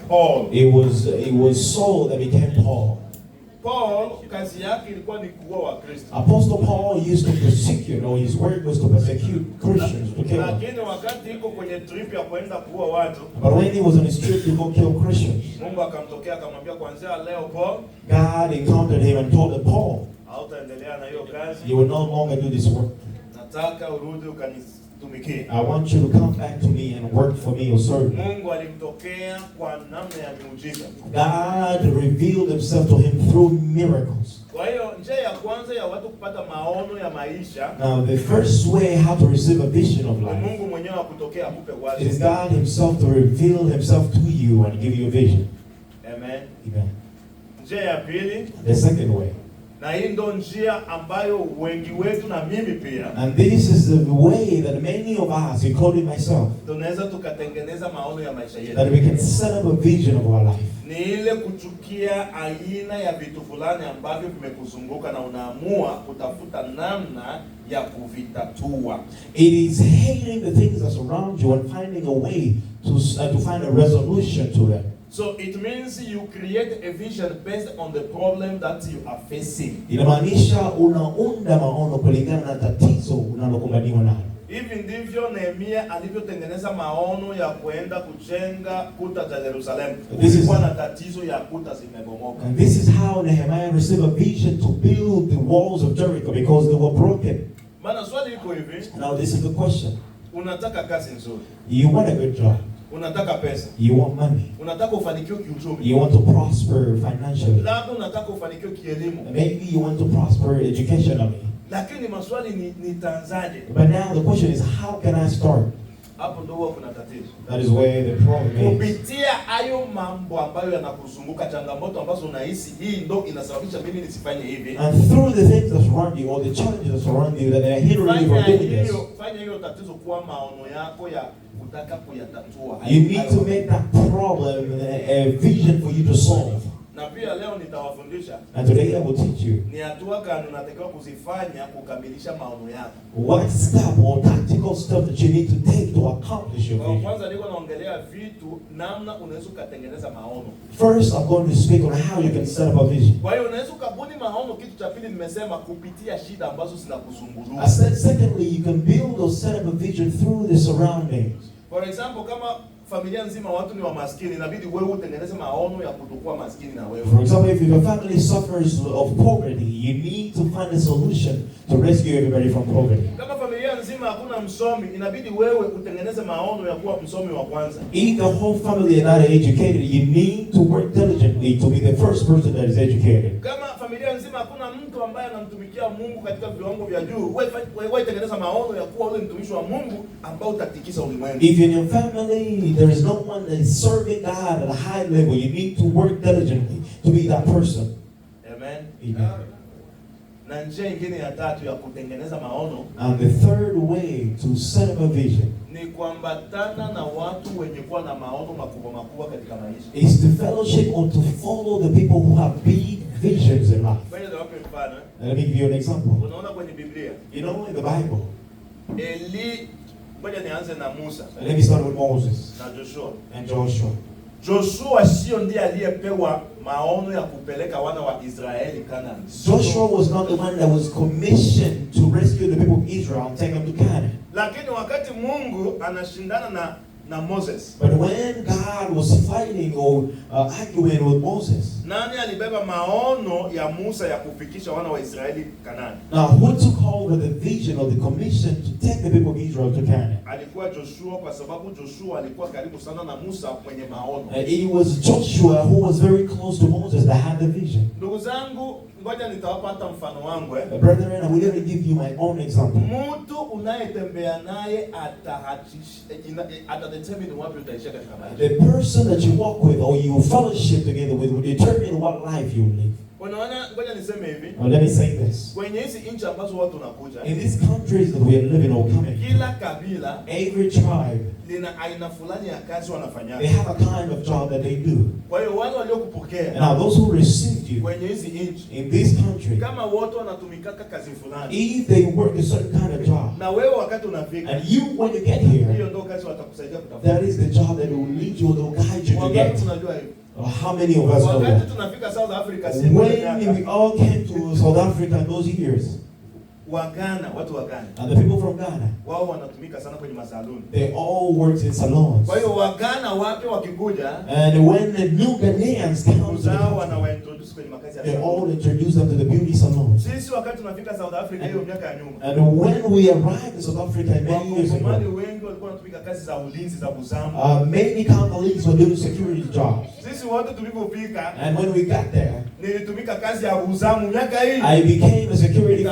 Paul. It was Saul that became Paul. Paul kazi yake ilikuwa ni kuua Wakristo. Apostle Paul used to persecute, or his work was to persecute Christians, to kill them. Lakini wakati iko kwenye trip ya kwenda kuua watu, But when he was on his trip to go kill Christians, Mungu akamtokea akamwambia, kuanzia leo Paul, God encountered him and told him, Paul, hautaendelea na hiyo kazi. you will no longer do this work. Nataka urudi ukanitumikie. I want you to come back to me and work for me or serve me. Mungu alimtokea kwa namna ya miujiza. God revealed himself to him through miracles. Kwa hiyo njia ya kwanza ya watu kupata maono ya maisha, Now, the first way how to receive a vision of life Mungu mwenyewe akutokea akupe wazo. is God himself to reveal himself to you and give you a vision. Amen. Amen. Njia ya pili, The second way, na hii ndo njia ambayo wengi wetu na mimi pia and this is the way that many of us, including myself, tunaweza tukatengeneza maono ya maisha that yetu, we can set up a vision of our life. ni ile kuchukia aina ya vitu fulani ambavyo vimekuzunguka na unaamua kutafuta namna ya kuvitatua. It is hating the things that surround you and finding a way to find a resolution to them. So it means you create a vision based on the problem that you are facing. Inamaanisha unaunda maono kulingana na tatizo unalokumbaniwa nalo. Hivi ndivyo Nehemia alivyotengeneza maono ya kuenda kujenga kuta za Yerusalemu. Kulikuwa na tatizo ya kuta zimebomoka. And this is how Nehemiah received a vision to build the walls of Jericho because they were broken. Maana swali liko hivi, Now this is the question. unataka kazi nzuri, You want a good job. unataka pesa, You want money. unataka ufanikiwe kiuchumi, You want to prosper financially. labda unataka ufanikiwe kielimu, Maybe you want to prosper educationally. lakini maswali ni tanzaje? But now the question is, how can I start? Hapo ndio huwa kuna tatizo. That is where the problem is. Kupitia hayo mambo ambayo yanakuzunguka, changamoto ambazo unahisi hii ndo inasababisha mimi nisifanye hivi, And through the things that surround you, or the challenges that surround you, that are hindering you from doing this, fanya hiyo tatizo kuwa maono yako ya kutaka kuyatatua. you need to make that problem a vision for you to solve. Na pia leo nitawafundisha And today I will teach you ni hatua gani unatakiwa kuzifanya kukamilisha maono yako. what step or tactical step that you need to take to accomplish your Kwa vision. kwanza niko naongelea vitu namna unaweza kutengeneza maono. First, I'm going to speak on how you can set up a vision. Kwa hiyo unaweza kubuni maono. Kitu cha pili nimesema kupitia shida ambazo zinakusumbua. I said, secondly, you can build or set up a vision through the surroundings. For example, kama familia nzima watu ni wa maskini, inabidi wewe utengeneze maono ya kutokuwa maskini na wewe. For example, if your family suffers of poverty, you need to find a solution to rescue everybody from poverty. Kama familia nzima hakuna msomi, inabidi wewe utengeneze maono ya kuwa msomi wa kwanza. If the whole family are not educated, you need to work diligently to be the first person that is educated. Kama familia nzima hakuna mtu ambaye anamtumikia Mungu katika viwango vya juu, wewe tengeneza maono ya kuwa ule mtumishi wa Mungu ambao utatikisa ulimwengu. If in your family there is no one that is serving God at a high level, you need to work diligently to be that person. Amen. Amen. Na njia nyingine ya tatu ya kutengeneza maono, And the third way to set up a vision ni kuambatana na watu wenye kuwa na maono makubwa makubwa katika maisha. is to fellowship or to follow the people who have big visions in life. Ngoja niwape mfano. Let me give you an example. Unaona kwenye Biblia, You know, in the Bible, ngoja nianze na Musa let me start with Moses na Joshua. and Joshua. Joshua sio ndiye aliyepewa maono ya kupeleka wana wa Israeli Canaan. Joshua was not the one that was commissioned to rescue the people of Israel and take them to Canaan. Lakini wakati Mungu anashindana na Moses, But when God was fighting or arguing with Moses, nani alibeba maono ya Musa ya kufikisha wana wa Israeli Canaan? now who took over the vision or the commission to take the people of Israel to Canaan? Alikuwa Joshua, kwa sababu Joshua alikuwa karibu sana na Musa mwenye maono. It was Joshua who was very close to Moses that had the vision. Ndugu zangu, ngoja nitawapa hata mfano wangu Brethren, I'm going to give you my own example. Mtu unayetembea naye atadetermine wapi utaishia katika maisha. The person that you walk with or you fellowship together with will determine what life you live. Unaona, ngoja niseme hivi. Now let me say this. Kwenye hizi nchi ambazo watu wanakuja, In these countries that we are living or coming, kila kabila every tribe, lina aina fulani ya kazi wanafanya. they have a kind of job that they do. Kwa hiyo wale And waliokupokea now those who received you kwenye hizi nchi, in this country, kama wote wanatumikaka kazi fulani, if they work a certain kind of job, na wewe wakati unafika, and you when you get here, hiyo ndio kazi watakusaidia kutafuta. that is the job that will lead you or will guide you to Wangapi get. tunajua hivyo? How many of us know Wakati that? tunafika South Africa, When we all came to South Africa in those years, Wagana, watu wa Ghana, and the people from Ghana, wao wanatumika sana kwenye masaluni. they all worked in salons. Kwa hiyo Wagana wapi wakikuja, And when the new Ghanaians come to the zao country, wanawaintroduce kwenye makazi ya they all saluni. introduce them to the beauty salons. Sisi wakati tunafika South Africa hiyo miaka ya nyuma, And when we arrived in South Africa many years Wakongomani ago, wengi walikuwa wanatumika kazi za ulinzi za kuzamu. many Congolese were doing security jobs. Sisi wote tulipofika, And when we got there, nilitumika kazi ya uzamu miaka hii I became a security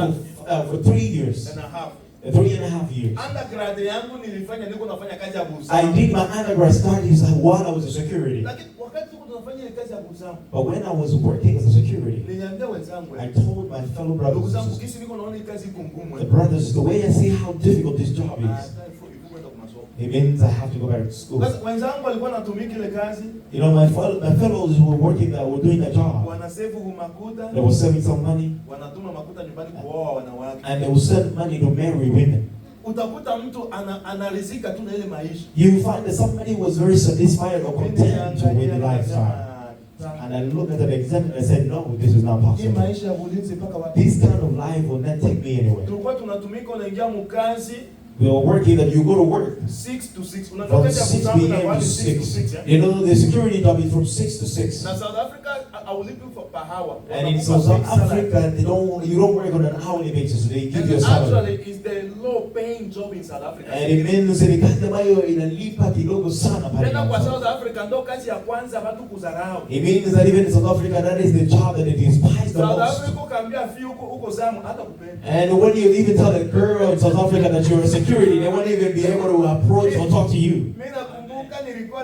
for 3 years, and a half. 3.5 years. Undergrad yangu nilifanya, niko nafanya kazi ya I uzamu. did my undergrad studies while I was a security. Lakini wakati tuko tunafanya ile kazi ya uzamu, But when I was working as a security, niliambia wenzangu, I told my fellow brothers ndugu and zangu, sisters, kisi niko naona hii kazi iko ngumu. the brothers, the way I see how difficult this job is, it means I have to go back to school. Sasa wenzangu walikuwa wanatumika ile kazi, You know, my fellows who were working that were doing the job. wanasevu makuta, They were saving some money, wanatuma makuta nyumbani kuoa wanawake. and they would send money to marry women. Utakuta mtu anarizika tu na ile maisha. You find that somebody was very satisfied or content with the lifestyle. And I looked at the exam and I said, no, this is not Hii possible. maisha ya ulinzi mpaka wapi? This kind of life will not take me anywhere. Tulikuwa tunatumika, unaingia mkazi We were working that you go to work 6 to 6. from Unatoka 6 kuzamu na p.m. to wapi 6 to 6. 6. You know, the security job is from 6 to 6. Na South Africa haulipi per hour. And in South Africa, you don't work on an hourly basis. They give you a salary. Actually, it's the low paying job in South Africa. And it means ni kazi ambayo inalipa kidogo sana pale. Tena kwa South Africa ndo kazi ya kwanza watu kudharau. It means that even in South Africa, that is the job that it despised the South most. Africa ukaambia fi huko zamu hata kupenda. And when you even tell a girl in South Africa that you're a security, they won't even be able to approach or talk to you. Mimi nakumbuka nilikuwa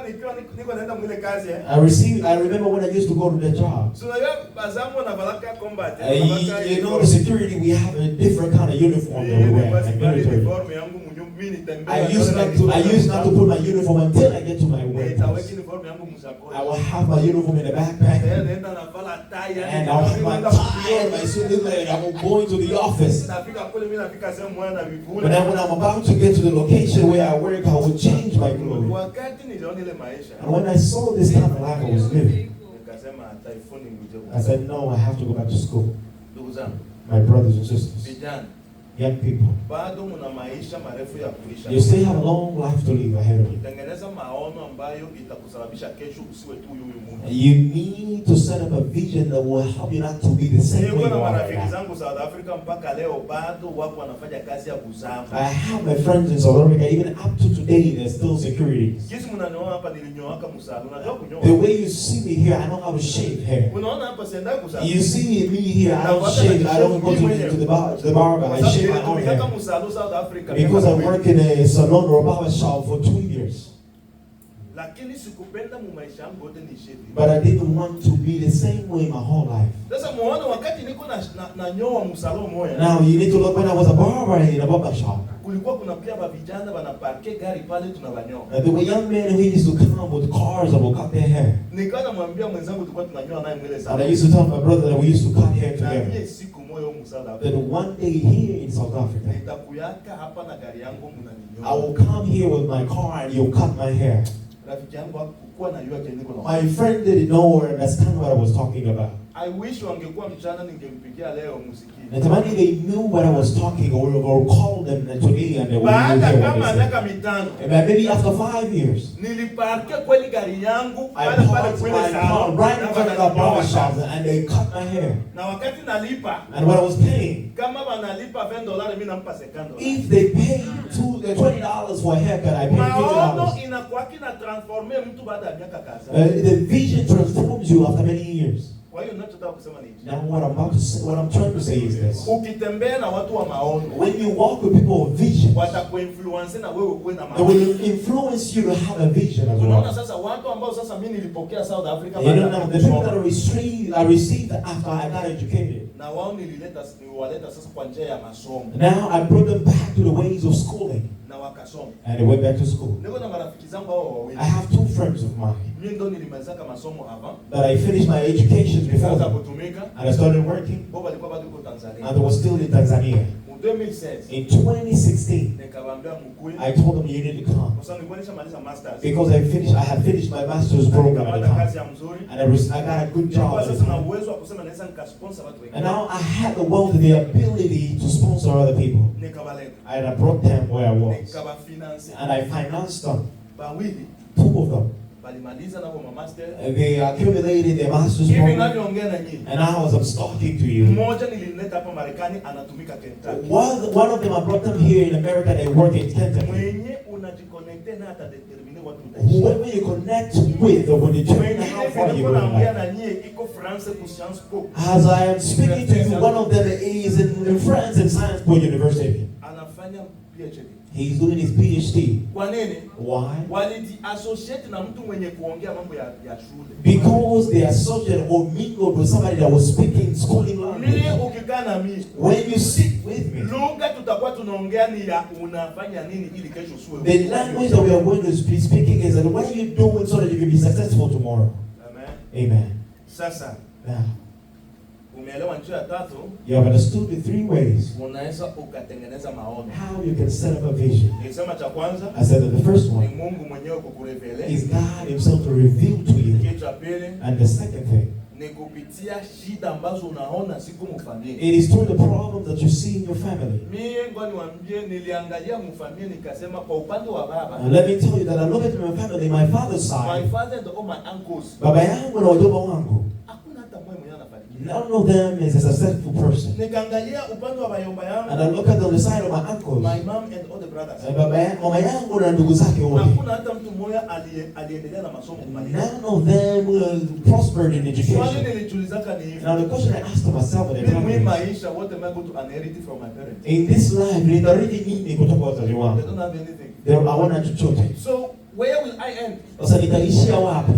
niko naenda mwile kazi I remember when I used to go to the job. So ya bazamu na balaka combat. You know, the security, we have a different kind of uniform that we wear, like military. I used not to put my uniform until I get to my workplace. I will have my uniform in the backpack, and I'll have my tie and my suit like I'm going to the office. But then when I'm about to get to the location where I work, I will change my clothes. And when I saw this kind of life I was living, I said, no, I have to go back to school. My brothers and sisters, young people, you still have a long life to live ahead of you. You need to set up a vision that will help you not to be the same way you are right now. I have my friends in South Africa, even up to today, they're still securities. The way you see me here, I know how to shave hair. You see me here, I don't shave, I don't go to the barber, I shave my own hair. Because I work in a salon or a barber shop for 2 years. But I didn't want to be the same way my whole life. Now you need to look when I was a barber in a barber shop. There were young men who used to come with cars and would cut their hair. And I used to tell my brother that we used to cut hair together. That one day here in South Africa, I will come here with my car and you'll cut my hair. My friend didn't know or understand what I was talking about. I wish wangekuwa mchana ningempigia leo musikie. Natamani they knew what I was talking or called them today and they would hear what they said. Maybe after 5 years, niliparkia kweli gari yangu I parked my car right in front of the barber shop and they cut my hair. Na wakati nalipa, and when I was paying, kama wanalipa $20 mimi nampa $50. if they paid $20 for a haircut, I paid $50. Inakuwa kina transforme mtu baada ya miaka kadhaa. The vision transforms you after many years. Kwa hiyo ninachotaka kusema ni Now what I'm trying to say is this. Ukitembea na watu wa maono, When you walk with people of vision, watakuinfluence na wewe uwe na they maono. will influence you to have a vision as Unaona well. sasa watu ambao sasa mimi nilipokea South Africa, You don't know, the people that I received after I got educated. na wao niliwaleta sasa kwa njia ya masomo. Now I brought them back to the ways of schooling. Na wakasoma. And they went back to school. Niko na marafiki zangu hao wawili. I have two friends of mine. Mimi ndo nilimaliza masomo hapa. That I finished my education before them. And I started working. Baba alikuwa bado yuko Tanzania. And they were still in Tanzania. In 2016, I told them you need to come. Because I had finished my master's program at the time. And I got a good job at the time. And now I had the wealth and the ability to sponsor other people. And I brought them where I was. And I financed them. Two of them. And they accumulated their master's program. And now as I'm talking to you, one of them I brought them here in America. They work in Kentucky. Whoever you connect with will determine how far you go in life. As I am speaking to you, one of them is in France in Science Po University. He's doing his PhD. Why? Because they associated or mingled with somebody that was speaking schooling language. When you sit with me, the language that we are going to be speaking is that what are you doing so that you can be successful tomorrow? Amen. Amen. Now, you have understood the three ways how you can set up a vision. I said that the first one is God Himself to reveal to you. And the second thing, it is through the problems that you see in your family. And let me tell you that I look at my family, my father's side, my father and all my uncles, baba yangu na wajomba wangu, none of them is a successful person. And I look at the side of my uncles, my mom and all the brothers. Mama yangu na ndugu zake wote. None of them prospered in education. Now the question I asked myself at the time is, what am I going to inherit from my parents? in this life, nitaridi nini kutoka wazazi wangu? They don't have anything. They hawana chochote. So where will I end? Sasa nitaishia wapi?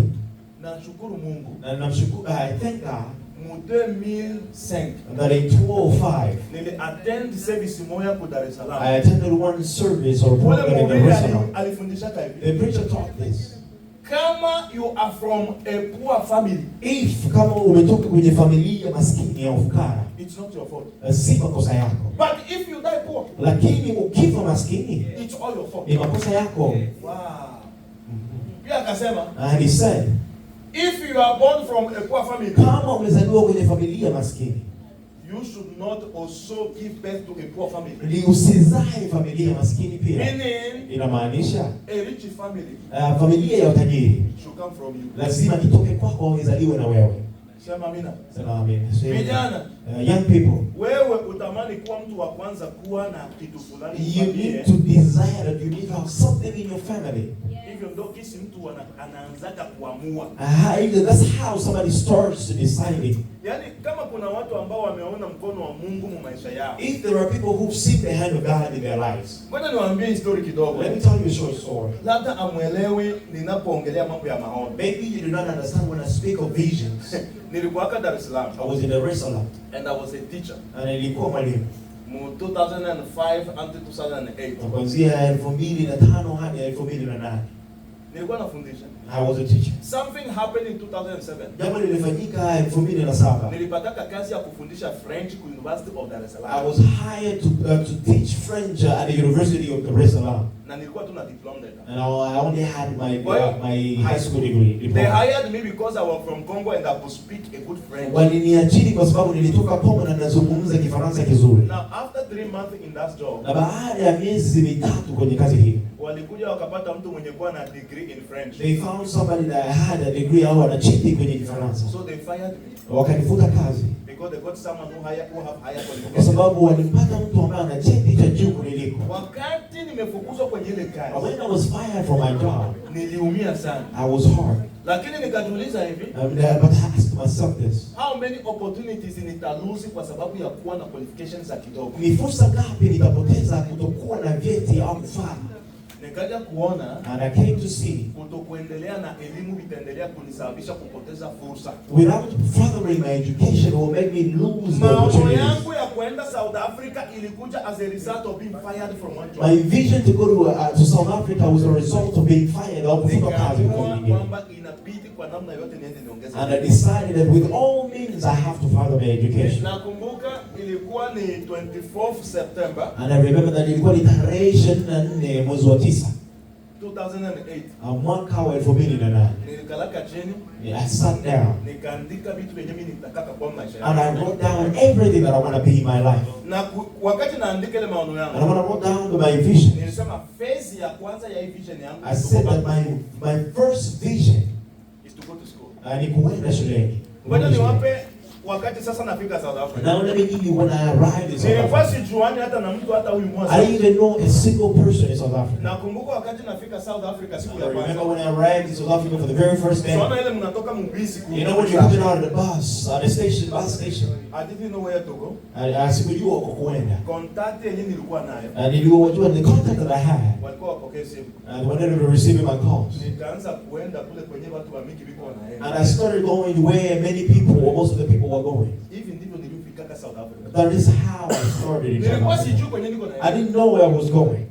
Nashukuru Mungu. Na namshukuru, I thank God. Mu 2005. That in 2005, nili attend service moja ku Dar es Salaam. I attended one service or program in Dar es Salaam. The preacher taught this. Kama you are from a poor family, if kama umetoka kwenye familia maskini ya ufukara, it's not your fault. Si makosa yako. But if you die poor, lakini ukifa maskini, it's all your fault. Ni makosa yako. Wow. Pia akasema, and he said, if you are born from a poor family, kama umezaliwa kwenye familia maskini, you should not also give birth to a poor family. Ni usizae familia maskini pia. Meaning, inamaanisha a rich family, familia ya utajiri should come from you. Lazima itoke kwako au izaliwe na wewe. Sema amina. Sema amina. Vijana, young people, wewe utamani kuwa mtu wa kwanza kuwa na kitu fulani. You need to desire that you need to have something in your family. Hivyo ndio kisi mtu anaanza kuamua. That's how somebody starts to deciding. Yaani kama kuna watu ambao wameona mkono wa Mungu mu maisha yao. If there are people who've seen the hand of God in their lives. Ngoja niwaambie history kidogo. Let me tell you a short story. Labda amuelewi ninapoongelea mambo ya maono. Maybe you do not understand when I speak of visions. Nilikuwa Dar es Salaam. I was in Dar es Salaam. And I was a teacher. Na nilikuwa mwalimu. Mu 2005 until 2008. Kuanzia 2005 hadi 2008. Nilikuwa nafundisha. I was a teacher. Something happened in 2007. Jambo lilifanyika 2007. Nilipata kazi ya kufundisha French ku University of Dar es Salaam. I was hired to teach French at the University of Dar es Salaam. Na nilikuwa tu na diploma there. And I only had my high school degree. They hired me because I was from Congo and I could speak a good French. Waliniajiri kwa sababu nilitoka Kongo na nazungumza Kifaransa kizuri. Now after 3 months in that job. Na baada ya miezi mitatu kwenye kazi hii. Walikuja wakapata mtu mwenye kuwa na degree in French. They found somebody that had a degree au ana cheti kwenye Kifaransa. So they fired me. Wakanifuta kazi. because they got someone who have higher Kwa qualification. sababu walipata mtu ambaye ana cheti cha juu kuliko. Wakati nimefukuzwa kwenye ile kazi, When I was fired from my job, niliumia sana. I was hard. Lakini nikajiuliza hivi, But I asked myself this. how many opportunities nitalusi kwa sababu ya kuwa na qualifications za kidogo? Ni fursa ngapi nitapoteza kutokuwa na vyeti au kufaa? Nikaja kuona And I came to see, kutokuendelea na elimu vitaendelea kunisababisha kupoteza fursa. without furthering my education will make me lose the Maono opportunities. yangu ya kuenda South Africa ilikuja as a result of being fired from one job. My vision to go to South Africa was a result of being fired au kufuta kazi kwa Nikaamua nyingine. kwamba inabidi kwa namna yote niende niongeze. And I decided that with all means I have to further my education. Nakumbuka ilikuwa ni 24th September And I remember that ilikuwa ni tarehe 24 mwezi wa 9 2008. mwaka wa 2008. Nilikalaka chini, I sat down nikaandika vitu vyenye mimi nitakaka kwa maisha and yangu. I wrote down everything that I want to be in my life. Na wakati naandika ile maono And when yangu, I wrote down my vision, nilisema phase ya kwanza ya hii vision yangu I said that my first vision is to go to school. ni kuenda shuleni. Ngoja niwape wakati sasa nafika South Africa. Now let me give you when I arrived in South Nilikuwa Africa. sijuani hata na mtu hata huyu I mmoja. didn't even know a single person in South Africa. Nakumbuka wakati nafika South Africa siku I ya remember kwanza. when I arrived in South Africa for the very first day. Unaona ile mnatoka mbisi You know when you're coming out of the bus, the station, bus station. I didn't know where to go. Sikujua kwa kuenda. Contact yenyewe nilikuwa nayo. And niliwajua the contact that I had. Walikuwa wapokee simu. And when they were receiving my calls. Nikaanza kuenda kule kwenye watu wa mingi biko wanaenda. And I started going where many people, or most of the people were going. Hivi ndivyo nilifika South Africa. That is how I started in South Nilikuwa Africa. sijui kwenye niko naenda. I didn't know where I was going.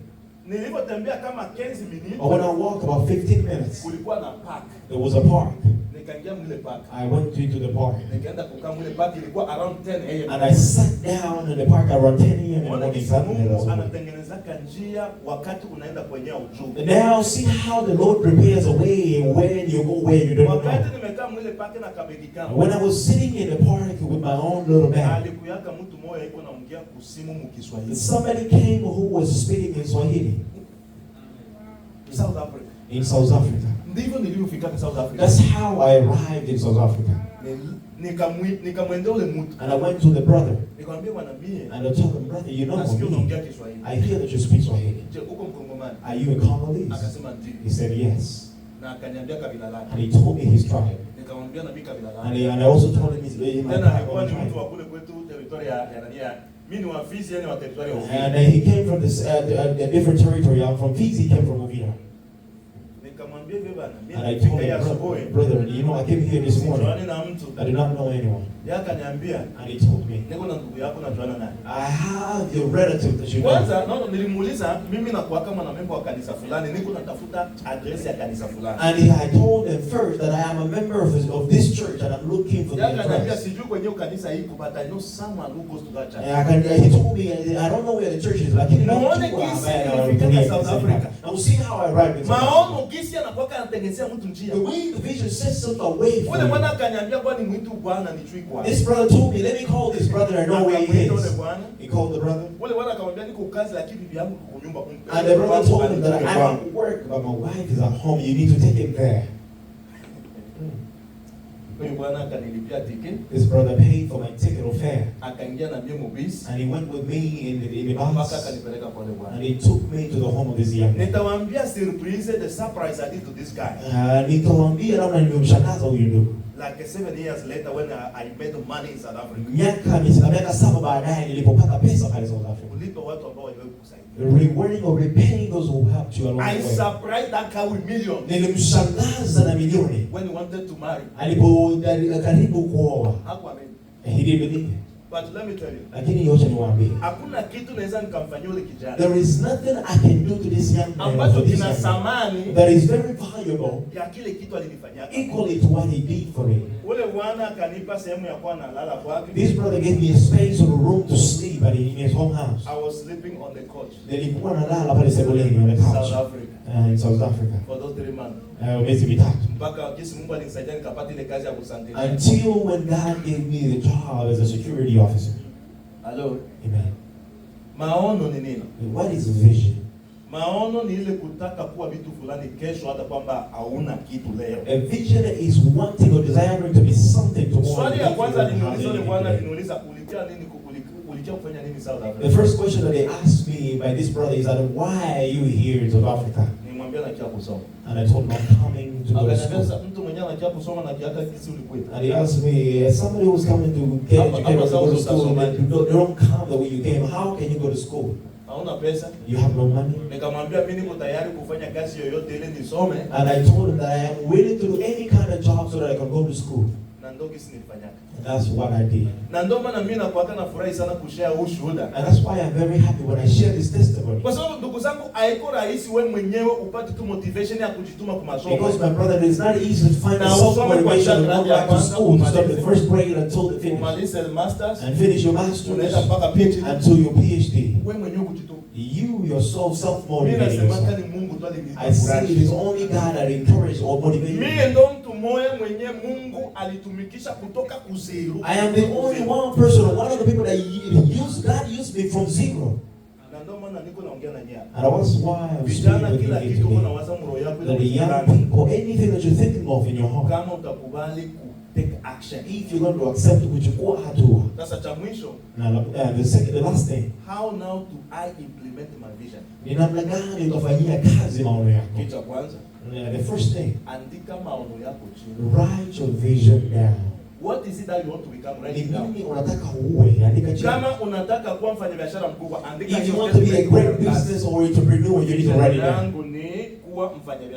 Nilipotembea kama 15 minutes. But when I walked about 15 minutes, Kulikuwa na park. there was a park. Nikaingia mule park. I went into the park. Nikaenda kukaa mule park, ilikuwa around 10 a.m. And I sat down in the park around 10 a.m. in the morning. Mungu anatengenezaka njia wakati unaenda kwenye ujumbe. Now see how the Lord prepares a way when you go where you don't Wakati know. nimekaa mule park na kabegi kangu. When I was sitting in the park with my own little bag, Alikuyaka mtu mmoja yuko naongea kusimu mu Kiswahili. somebody came who was speaking in Swahili South Africa. in South Africa. Ndivyo nilivyofika South Africa. That's how I arrived in South Africa. Nikamwendea ule mtu. And I went to the brother Nikamwambia bwana mie. and I told him, brother, you know Nasikia me. unaongea Kiswahili. I hear that you speak Swahili. Je, uko Mkongomani? Are you a Congolese? Akasema ndio. He said yes. Na akaniambia kabila lake. And he told me his tribe. Nikamwambia na mimi kabila And lake. I also told him his my Tena tribe. alikuwa ni mtu wa kule kwetu territory ya nania. Mimi ni wa Fizi, yani wa territory ya Uvira. And he came from this a different territory. I'm from Fizi. He came from Uvira. Nikamwambia hivi bwana, And I mimi told nifika him, asubuhi. brother, you know, I came here this morning. Sijuani na mtu. I do not know anyone. Yeye akaniambia, And he told me, niko na ndugu yako najuana naye. I have your relative that you know. Kwanza nilimuuliza mimi nakuwa kama na member wa kanisa fulani, niko natafuta address ya kanisa fulani. And I told him first that I am a member of this church and I'm looking for the Yeye akaniambia address. sijui kwenye kanisa hiko, but I know someone who goes to that church. He told me, I don't know where the church is, lakini Muone jinsi nilifika South Africa. Now see how I arrived in South Africa. Maono gisi anakuwa anatengenezea mtu njia. The way the vision sets something away Ule from bwana you. akaniambia bwana mwitu bwana nichui kwa. This brother told me, let me call this brother, I know where he Ule is. bwana. He called the brother. Ule bwana akamwambia niko kazi lakini bibi yangu kwa nyumba. And the brother told him that I'm at work, but my wife is at home. You need to take him there. Huyu bwana akanilipia ticket. This brother paid for my ticket or fare. Akaingia na mimi mobisi. And he went with me in the Mpaka bus. akanipeleka kwa ule bwana. And he took me to the home of this young man. Nitawaambia surprise, the surprise I did to this guy. Nikamwambia labda nimemshangaza huyu ndugu. Like 7 years later when I made money in South Africa. Miaka 7 baadaye nilipopata pesa pale South Africa. Kulipa watu ambao waliwahi kukusaidia. Rewarding or repaying those who helped you along I the way. surprised that guy with millions. Nilimshangaza na milioni. When he wanted to marry. Karibu kuoa. Hakuamini. He didn't believe it. But let me tell you. Lakini yote niwaambie. Hakuna kitu naweza nikamfanyia yule kijana. There is nothing I can do to this young man. Ambacho kina thamani That is very valuable. ya kile kitu alinifanyia. Equally to what he did for me. Ule bwana akanipa sehemu ya kuwa nalala kwake. This brother gave me a space or a room to sleep in his home house. I was sleeping on the couch. Nilikuwa nalala pale sebuleni on the couch. South Africa. In South Africa. For those 3 months. Miezi mitatu. Mpaka jinsi Mungu alinisaidia nikapata ile kazi ya kusantini. Until when God gave me the job as a security officer. Hello. Amen. Maono ni nini? What is vision? Maono ni ile kutaka kuwa vitu fulani kesho hata kwamba hauna kitu leo. A vision is wanting or desiring to be something tomorrow. Swali ya kwanza kwanza aliniuliza yule bwana aliniuliza ulikia nini ulikia kufanya nini South Africa? The first question that they asked me by this brother is that why are you here in South Africa? Nimwambia nakia kusoma. And I told him I'm coming to go to school. Mtu mwenyewe anakia kusoma na kiaka kisi ulikuwa. And he asked me, as somebody who's coming to get educated to go to school, and you don't come the way you came, how can you go to school? Hauna pesa? You have no money? Nikamwambia mimi niko tayari kufanya kazi yoyote ile nisome. And I told him that I am willing to do any kind of job so that I can go to school. Na ndio kisi nilifanyaka. And that's what I did. Na ndio maana mimi nakuwa na furahi sana kushare ushuhuda. And that's why I'm very happy when I share this testimony. Kwa sababu ndugu zangu haiko rahisi wewe mwenyewe upate tu motivation ya kujituma kwa masomo. Because my brother, it's not easy to find self motivation to go back to school, to start the first grade until the finish. And finish your master's until your PhD. Wewe mwenyewe kujituma. You yourself self-motivating yourself. I say it is only God that encourages or motivates you. I am the only one person, one of the people that God used me from zero. And that's why I'm speaking with you today. That the young people, anything that you're thinking of in your heart, take action. If you're going to accept kuchukua hatua. Sasa cha mwisho. The last thing. How now do I implement my vision? Ni namna gani utafanyia kazi maono yako? Kitu cha kwanza. The first thing. Andika maono yako chini. Write your vision down. What is it that you want to become? Write it down. Nini unataka uwe? Andika chini. Kama unataka kuwa mfanyabiashara mkubwa, andika chini. If you want to be a great business or entrepreneur, you need to write it down.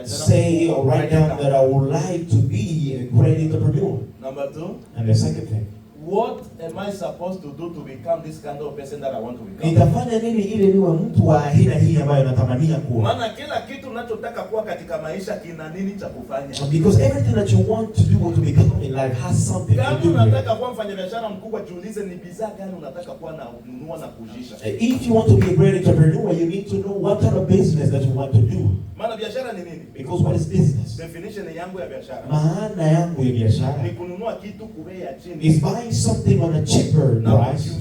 Say or write down that I would like to be a great entrepreneur. Number 2. And the second thing. What am I supposed to do to become this kind of person that I want to become? Nitafanya nini ili niwe mtu wa aina hii ambayo natamania kuwa? Maana kila kitu unachotaka kuwa katika maisha kina nini cha kufanya? Because everything that you want to do or to become in life has something to do. Kama unataka kuwa mfanyabiashara mkubwa, jiulize ni bidhaa gani unataka kuwa na kununua na kujisha. If you want to be a great entrepreneur, you need to know what kind of business that you want to do. Maana biashara ni nini? Because what is business? Definition yangu ya biashara. Maana yangu ya biashara ni kununua kitu kwa bei ya chini. Is buying something on a cheaper price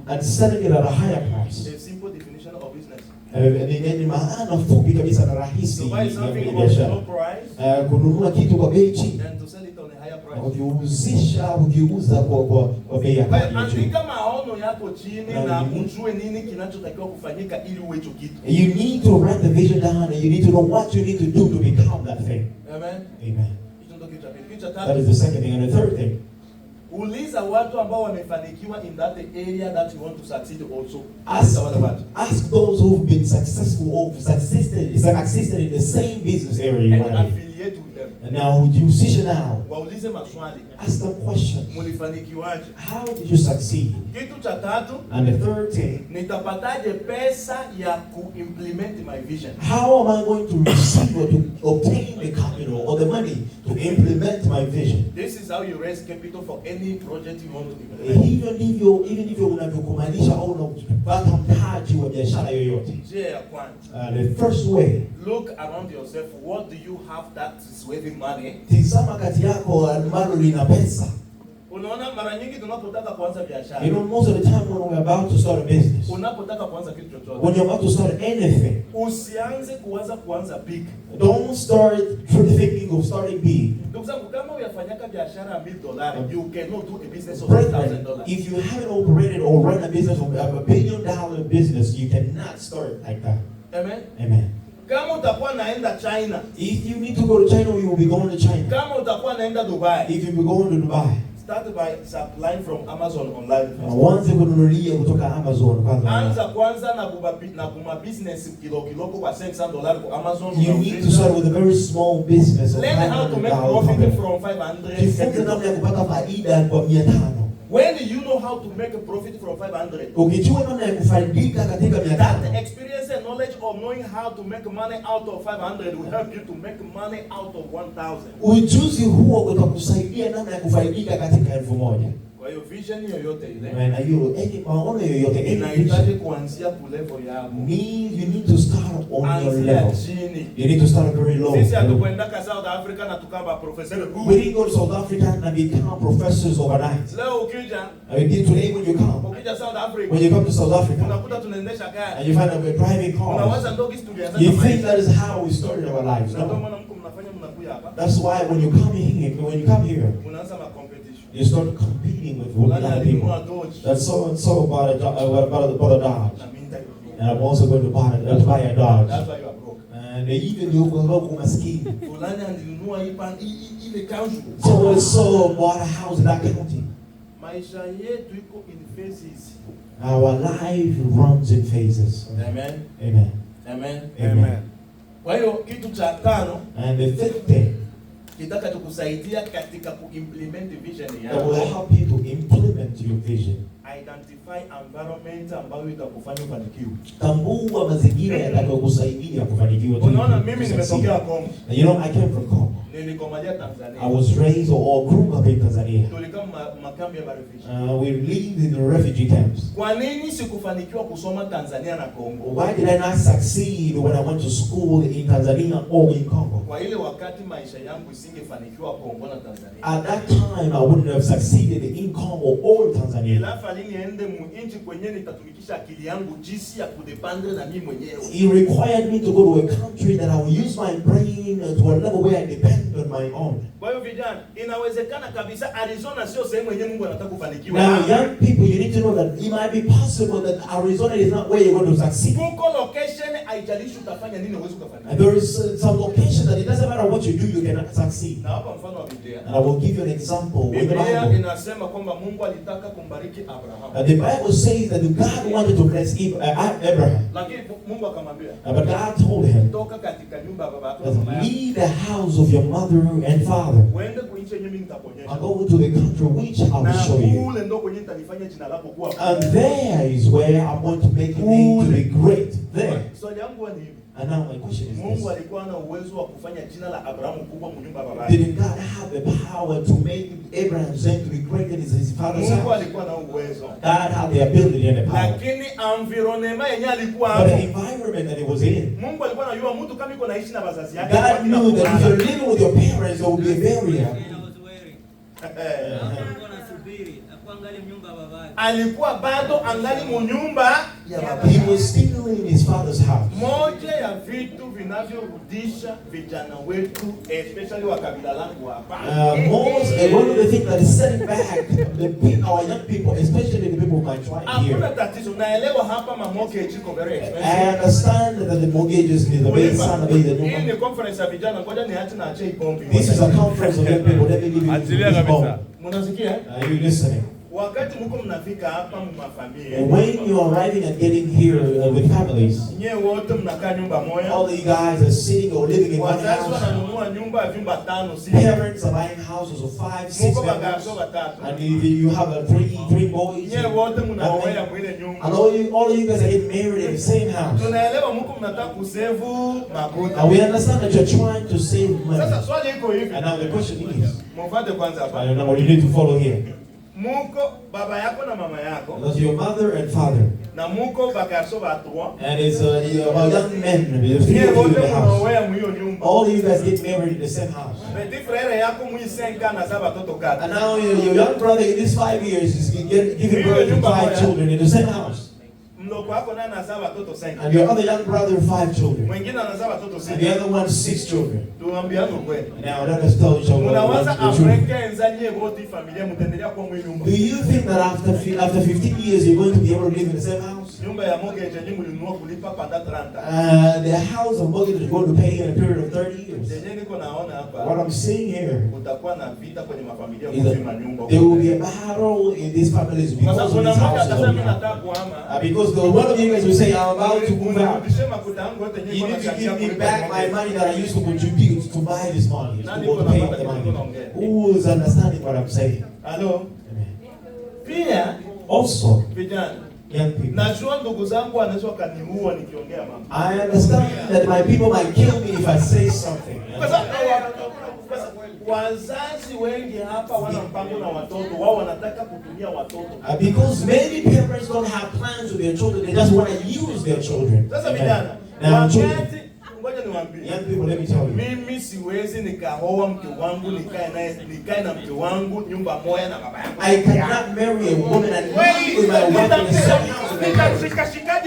and selling it at a higher price. A simple definition of business. Ni maana fupi kabisa na rahisi ya biashara. Kununua kitu kwa bei chini. And to sell it on a higher price. Ukiuza kwa bei ya chini. Andika maono yako chini na ujue nini kinachotakiwa kufanyika ili uwe hicho kitu. You need to write the vision down and you need to know what you need to do to become that thing. Amen. Amen. That is the second thing. And the third thing. Uliza watu ambao wamefanikiwa in that area that you want to succeed also. Ask those who've been successful or succeeded in the same business area you want to be. And now jihusishe nao. Waulize maswali. Ask them questions. Mulifanikiwaje? How did you succeed? Kitu cha tatu. And the third thing. Nitapataje pesa ya ku-implement my vision? How am I going to receive or to obtain the capital or the money to implement my vision? This is how you raise capital for any project you want to implement. Even if unavyokumanisha au unapata mtaji wa biashara yoyote. Njia ya kwanza. The first way. Look around yourself. What do you have that is worth money? Tizama kati yako ambalo lina pesa. Unaona mara nyingi tunapotaka kuanza biashara. You know, most of the time when we're about to start a business. Unapotaka kuanza kitu chochote. When you're about to start anything. Usianze kuanza big. Don't start thinking of starting big. Ndugu zangu, kama unafanyaka biashara $1,000,000, you cannot do a business of $1,000. If you haven't operated or run a business of $1 billion business, you cannot start like that. Amen. Amen. Kama utakuwa naenda China, if you need to go to China, you will be going to China. Kama utakuwa naenda Dubai, if you be going to Dubai, start by supplying from Amazon online. Wanze kununulia kutoka Amazon kwanza. Anza kwanza na kuma business kidogo kwa $600 kwa Amazon. You need to start with a very small business. Learn how to make profit from 500. Jifunze namna ya kupata faida kwa 500. When you know how to make a profit from 500, ukijua namna ya kufaidika katika 500, that experience and knowledge of knowing how to make money out of 500 will help you to make money out of 1,000. Ujuzi huo utakusaidia namna ya kufaidika katika 1,000. Kwa hiyo vision yoyote ile, na hiyo maono yoyote inahitaji kuanzia ku level yako. You need to start on your level. You need to start very low. Sisi hatukwenda South Africa na tukaba professor. We didn't go to South Africa and become professors overnight. Leo ukija, today when you come, ukija South Africa, when you come to South Africa, unakuta tunaendesha gari, and you find that we're driving cars. Unawaza ndio kitu tulianza. You think that is how we started our lives. Ndio maana mko mnafanya mnakuja hapa. That's why when you come here, unaanza ma competition. You start competing with other people. That so and so bought a Dodge, and I'm also going to buy a Dodge. That's why you are broke. And even you will look maskini. So bought a house in that county. Our life runs in phases. Amen. Amen. Amen. Amen. Kwa hiyo kitu cha tano, and the fifth thing kitaka tukusaidia katika kuimplement vision that yako. will help you to implement your vision. Identify environment ambayo itakufanya ufanikiwe. Tambua mazingira yatakayokusaidia kufanikiwa. Unaona mimi nimetokea Kongo. You know, I came from Congo. Nilikomalia Tanzania. I was raised or grew up in Tanzania. Tulikaa makambi ya refugee. We lived in the refugee camps. Kwa nini sikufanikiwa kusoma Tanzania na Kongo? Why did I not succeed when I went to school in Tanzania or in Congo? Kwa ile wakati maisha yangu isingefanikiwa Kongo na Tanzania. At that time I wouldn't have succeeded in Congo or Tanzania. Ilafa niende muinchi kwenye nitatumikisha akili yangu jinsi ya kudependre na mimi mwenyewe. It required me to go to a country that I will use my brain to a level where I depend on my own. Kwa hiyo vijana, inawezekana kabisa Arizona sio sehemu yenyewe Mungu anataka kufanikiwa. Now young people, you need to know that it might be possible that Arizona is not where you're going to succeed. Kuko location haijalishi utafanya nini uweze kufanikiwa. And there is some location that it doesn't matter what you do, you cannot succeed. Na hapa mfano wa Biblia. And I will give you an example with the Biblia Bible. inasema kwamba Mungu alitaka kumbariki Abraham. And the Bible says that God wanted to bless Abraham. Lakini Mungu akamwambia, But God told him, toka katika nyumba ya baba yako na mama yako. leave the house of your mother and father. Uende kuishi yenyewe mimi nitakuonyesha. And go to the country which I will show you. Na kule ndo kwenye nitalifanya jina lako kuwa. And there is where I'm going to make your name to be great. There. Swali yangu ni hivi. And now my question is Mungu this. alikuwa na uwezo wa kufanya jina la Abrahamu kubwa mu nyumba ya baba yake. Did God have the power to make Abraham's name to be great in his father's Mungu house? alikuwa na uwezo. God had the ability and the power. Lakini environment yenyewe alikuwa But hapo. the environment that he was in, Mungu alikuwa anajua mtu kama yuko naishi na wazazi yake. God knew that if you're living with your parents, there would be a barrier. Alikuwa bado angali mu nyumba ya baba. He was still in his father's house. Moja ya vitu vinavyorudisha vijana wetu especially wa kabila langu hapa. One of the things that is setting back our young people, especially the people of my tribe here. Hakuna tatizo, naelewa hapa mortgage iko very expensive. I understand that the mortgages is a very son of a Hii ni conference ya vijana, ngoja niache na ache ibombi. This is a conference of young people. Let me give you this moment. Mnasikia? Are you listening? Wakati mko mnafika hapa mafamilia. When you are arriving and getting here with families, nyewe wote mnakaa nyumba moja. all you guys are sitting or living in one house. Wazazi wananunua nyumba ya vyumba 5 6. Parents are buying houses of 5, 6 bedrooms. And you have three boys. Nyewe wote mnaoea mwile nyumba. And all you guys are getting married in the same house. Tunaelewa mko mnataka kusevu makuta. And we understand that you're trying to save money. Sasa swali iko hivi. And now the question is, mfuate kwanza hapa. I don't know what you need to follow here. Muko baba yako na mama yako. That's your mother and father. Na muko bagarso ba 3. And it's about young men. There's 3 of you in the house. All of you guys get married in the same house. Petit frère yako mu 5 ans na za batoto 4. And now your young brother in these 5 years is giving birth to 5 children in the same house. Mdogo wako naye anazaa watoto 5. And your other young brother 5 children. Mwingine anazaa watoto 6. And the other one 6 children. Tuambiane kweli. Now let us tell each other. Unawaza Afrika enzanye wote familia mtendelea kwa mwe nyumba. Do you think that after 15 years you're going to be able to live in the same house? Nyumba ya mortgage yenyewe mlinunua kulipa panda 30. The house of mortgage is going to pay in a period of 30 years. Yenyewe niko naona hapa. What I'm seeing here, utakuwa na vita kwenye mafamilia kwa nyumba. There will be a battle in these families because of this house. Because one of you guys will say, I'm about to move out. You need to give me back my money that I used to contribute to buy this money, to go to pay off the money. Who is understanding what I'm saying? Hello? Pia, also, vijana, young people, najua ndugu zangu wanaweza kaniua nikiongea mambo. I understand that my people might kill me if I say something. Wazazi wengi hapa wana mpango na watoto wao, wanataka kutumia watoto. Because many parents don't have plans with their children, they just want to use their children. Sasa vijana, wakati ngoja niwaambie, young people, let me tell you, mimi siwezi nikaoa mke wangu nikae na mke wangu nyumba moja na baba yangu. I cannot marry a woman and live with my wife in the same house.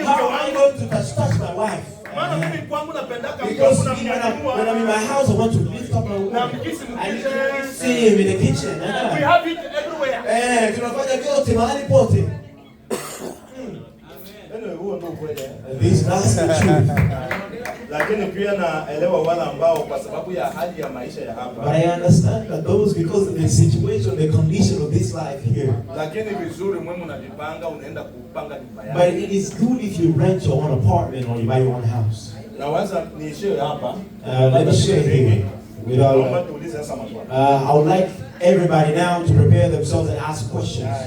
How am I going to touch my wife? Maana mimi kwangu napendaka Because mtu when I'm in my house, I want to lift up my woman. I need to see him in the kitchen. We have it everywhere. Tunafanya vyote mahali pote. This last truth. Lakini pia naelewa wale ambao kwa sababu ya hali ya maisha ya hapa. But I understand that those, because of the situation, the condition of this life here. Lakini vizuri mwe mnajipanga unaenda kupanga nyumba yako. But it is good if you rent your own apartment or you buy your own house. Na waza niishie hapa. Let me share here. I would like everybody now to prepare themselves and ask questions.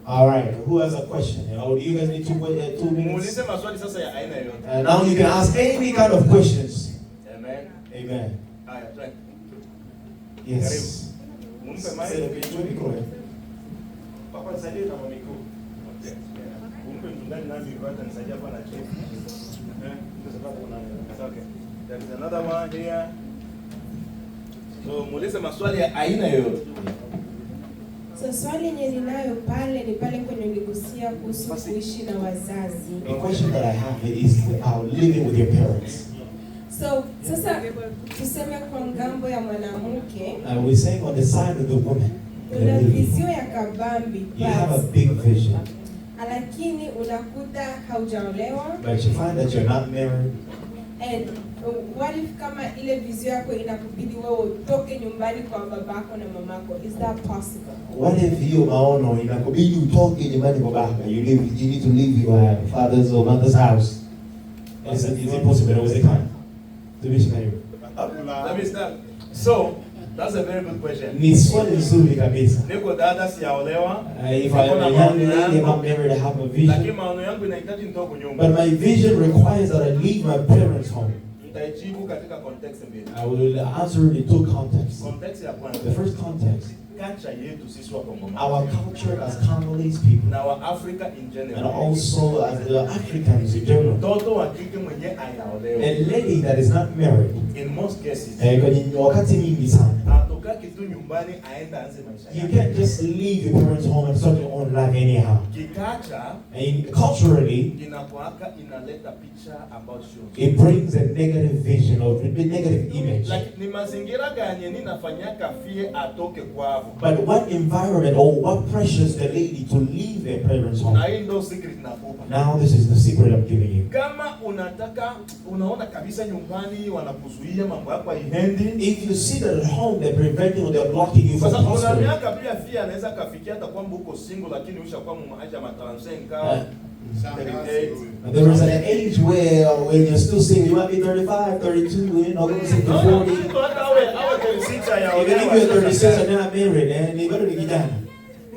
All right. Who has a question? Do you guys need 2 minutes? Now you can ask any kind of questions. Amen. Amen. Yes. There is another one here. So muulize maswali ya aina yoyote. So swali yenye ninayo pale ni pale kwenye niligusia kuhusu kuishi na wazazi. The question that I have is about living with your parents. So sasa tuseme kwa ngambo ya mwanamke. We're saying on the side of the woman. Una vizio ya kabambi. You have a big vision. Lakini unakuta haujaolewa. But you find that you're not married. And what if kama ile vizio yako inakubidi wewe utoke nyumbani kwa babako na mamako? Is that possible? What if hiyo maono inakubidi utoke nyumbani kwa baba? You need to leave your father's or mother's house. Is it possible? Was it kind? Let me start. So that's a very good question. Ni swali nzuri kabisa. Niko dada sijaolewa. If I am a young lady, I'm not married, I have a vision. Lakini maono yangu inahitaji nitoke nyumba. But my vision requires that I leave my parents' home. Nitaijibu katika context mbili. I will answer in 2 contexts. Context ya kwanza. The first context. Culture yetu sisi wa Kongomani. Our culture as Congolese people. Na wa Africa in general. And also as the Africans in general. Mtoto wa kike mwenye hajaolewa. A lady that is not married. In most cases. Kwenye wakati mingi sana. Atoka kitu nyumbani aenda anze maisha yake. You can't just leave your parents' home and start your own life anyhow. Kikacha. And culturally. Inakuaka inaleta picha ambayo sio. It brings a negative vision or a negative image. Like ni mazingira gani ninafanyaka fie atoke kwao. But what environment or what pressures the lady to leave their parents' home? Now this is the secret I'm giving you. Kama unataka unaona kabisa nyumbani wanakuzuia mambo yako haiendi. If you see that at home they're preventing or they're blocking you from prospering. Sasa kuna miaka pia fia anaweza kafikia hata kwamba uko single lakini ushakuwa mmaisha matranscenka. There is an age where when you're still single, you might be 35, 32, you know, going to 40. Even if you're 36 and not married, and you better be kijana.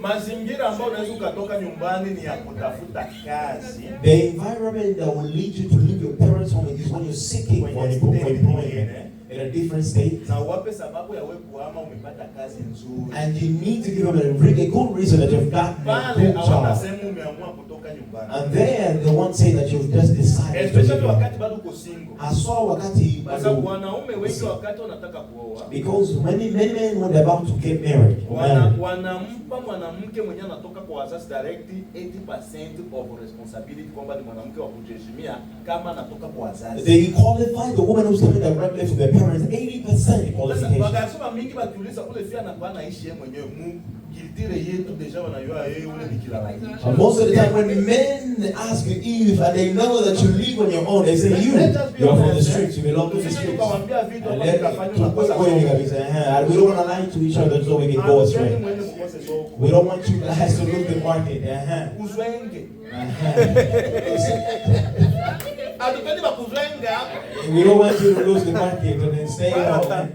Mazingira ambayo unaweza ukatoka nyumbani ni ya kutafuta kazi. The environment that will lead you to leave your parents' home is when you're seeking for employment in a different state. Na wape sababu ya wewe kuhama umepata kazi nzuri. And you need to give them a really good reason that you've gotten a good job. And then the one say that you've just decided. Especially wakati bado uko single. Haswa wakati bado. Kwa wanaume wengi wakati wanataka kuoa. Because many men when they're about to get married. Wanampa mwanamke mwenye anatoka kwa wazazi directly 80% of responsibility kwamba ni mwanamke wa kujiheshimia kama anatoka kwa wazazi. They qualify the woman who's coming directly from their parents 80% qualification. Wakasema mingi bakiuliza ule fia anakuwa anaishi yeye mwenyewe mu kilitire yetu deja wanajua yeye ule ni kila like. Most of the time when men ask you if and they know that you live on your own, they say you're from the streets, you belong to the streets. And then we don't want to lie to each other so we can go astray. We don't want you guys to lose the market. We don't want you to lose the market and then stay home.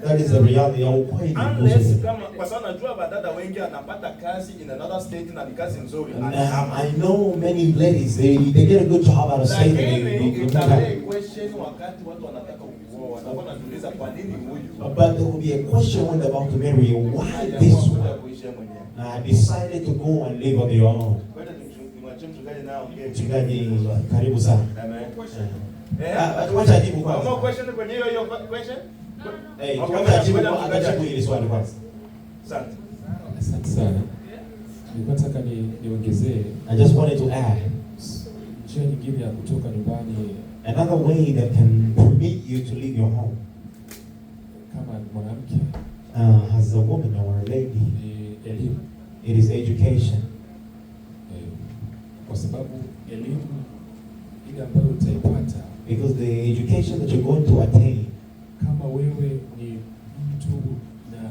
That is the reality. Unless kwa sababu najua badada wengi anapata kazi in another state na ni kazi nzuri. I know many ladies they get a good job out of state. Question wakati watu wanataka kuoa wanakuwa wanajiuliza kwa nini huyu. But there will be a question when they're about to marry you. Why this one? Decided to go and live on their own. Mchungaji, karibu sana. Amen. Wacha jibu kwanza. More question kwenye hiyo question? Wacha jibu ile swali kwanza. Asante sana. Nilikuwa nataka niongezee. I just wanted to add. Njia nyingine ya kutoka nyumbani, another way that can permit you to leave your home, kama mwanamke, as a woman or a lady, ni elimu. it is education. Kwa sababu elimu ile ambayo utaipata, because the education that you're going to attain, kama wewe ni mtu na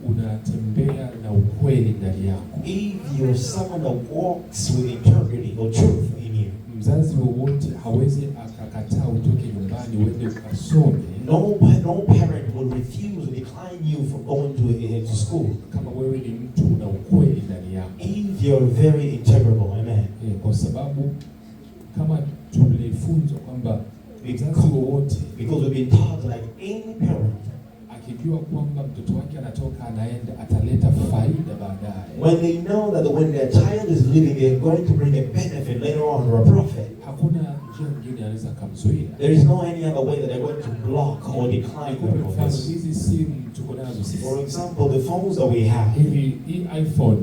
unatembea na ukweli ndani yako, if you're someone that walks with integrity or truth in you, mzazi wowote hawezi akakataa utoke nyumbani uende ukasome. no parent will refuse or decline you from going to school. Kama wewe ni mtu na ukweli ndani yako, if you're very integrable, amen. Kwa sababu kama tulifunzwa kwamba mzazi wowote, because we've been taught like any parent, akijua kwamba mtoto wake anatoka anaenda ataleta faida baadaye, when they know that when their child is living, they're going to bring a benefit later on or a profit, hakuna njia nyingine anaweza kumzuia. There is no any other way that they're going to block or decline their profits. Hizi simu tuko nazo sisi. For example, the phones that we have. Hivi iPhone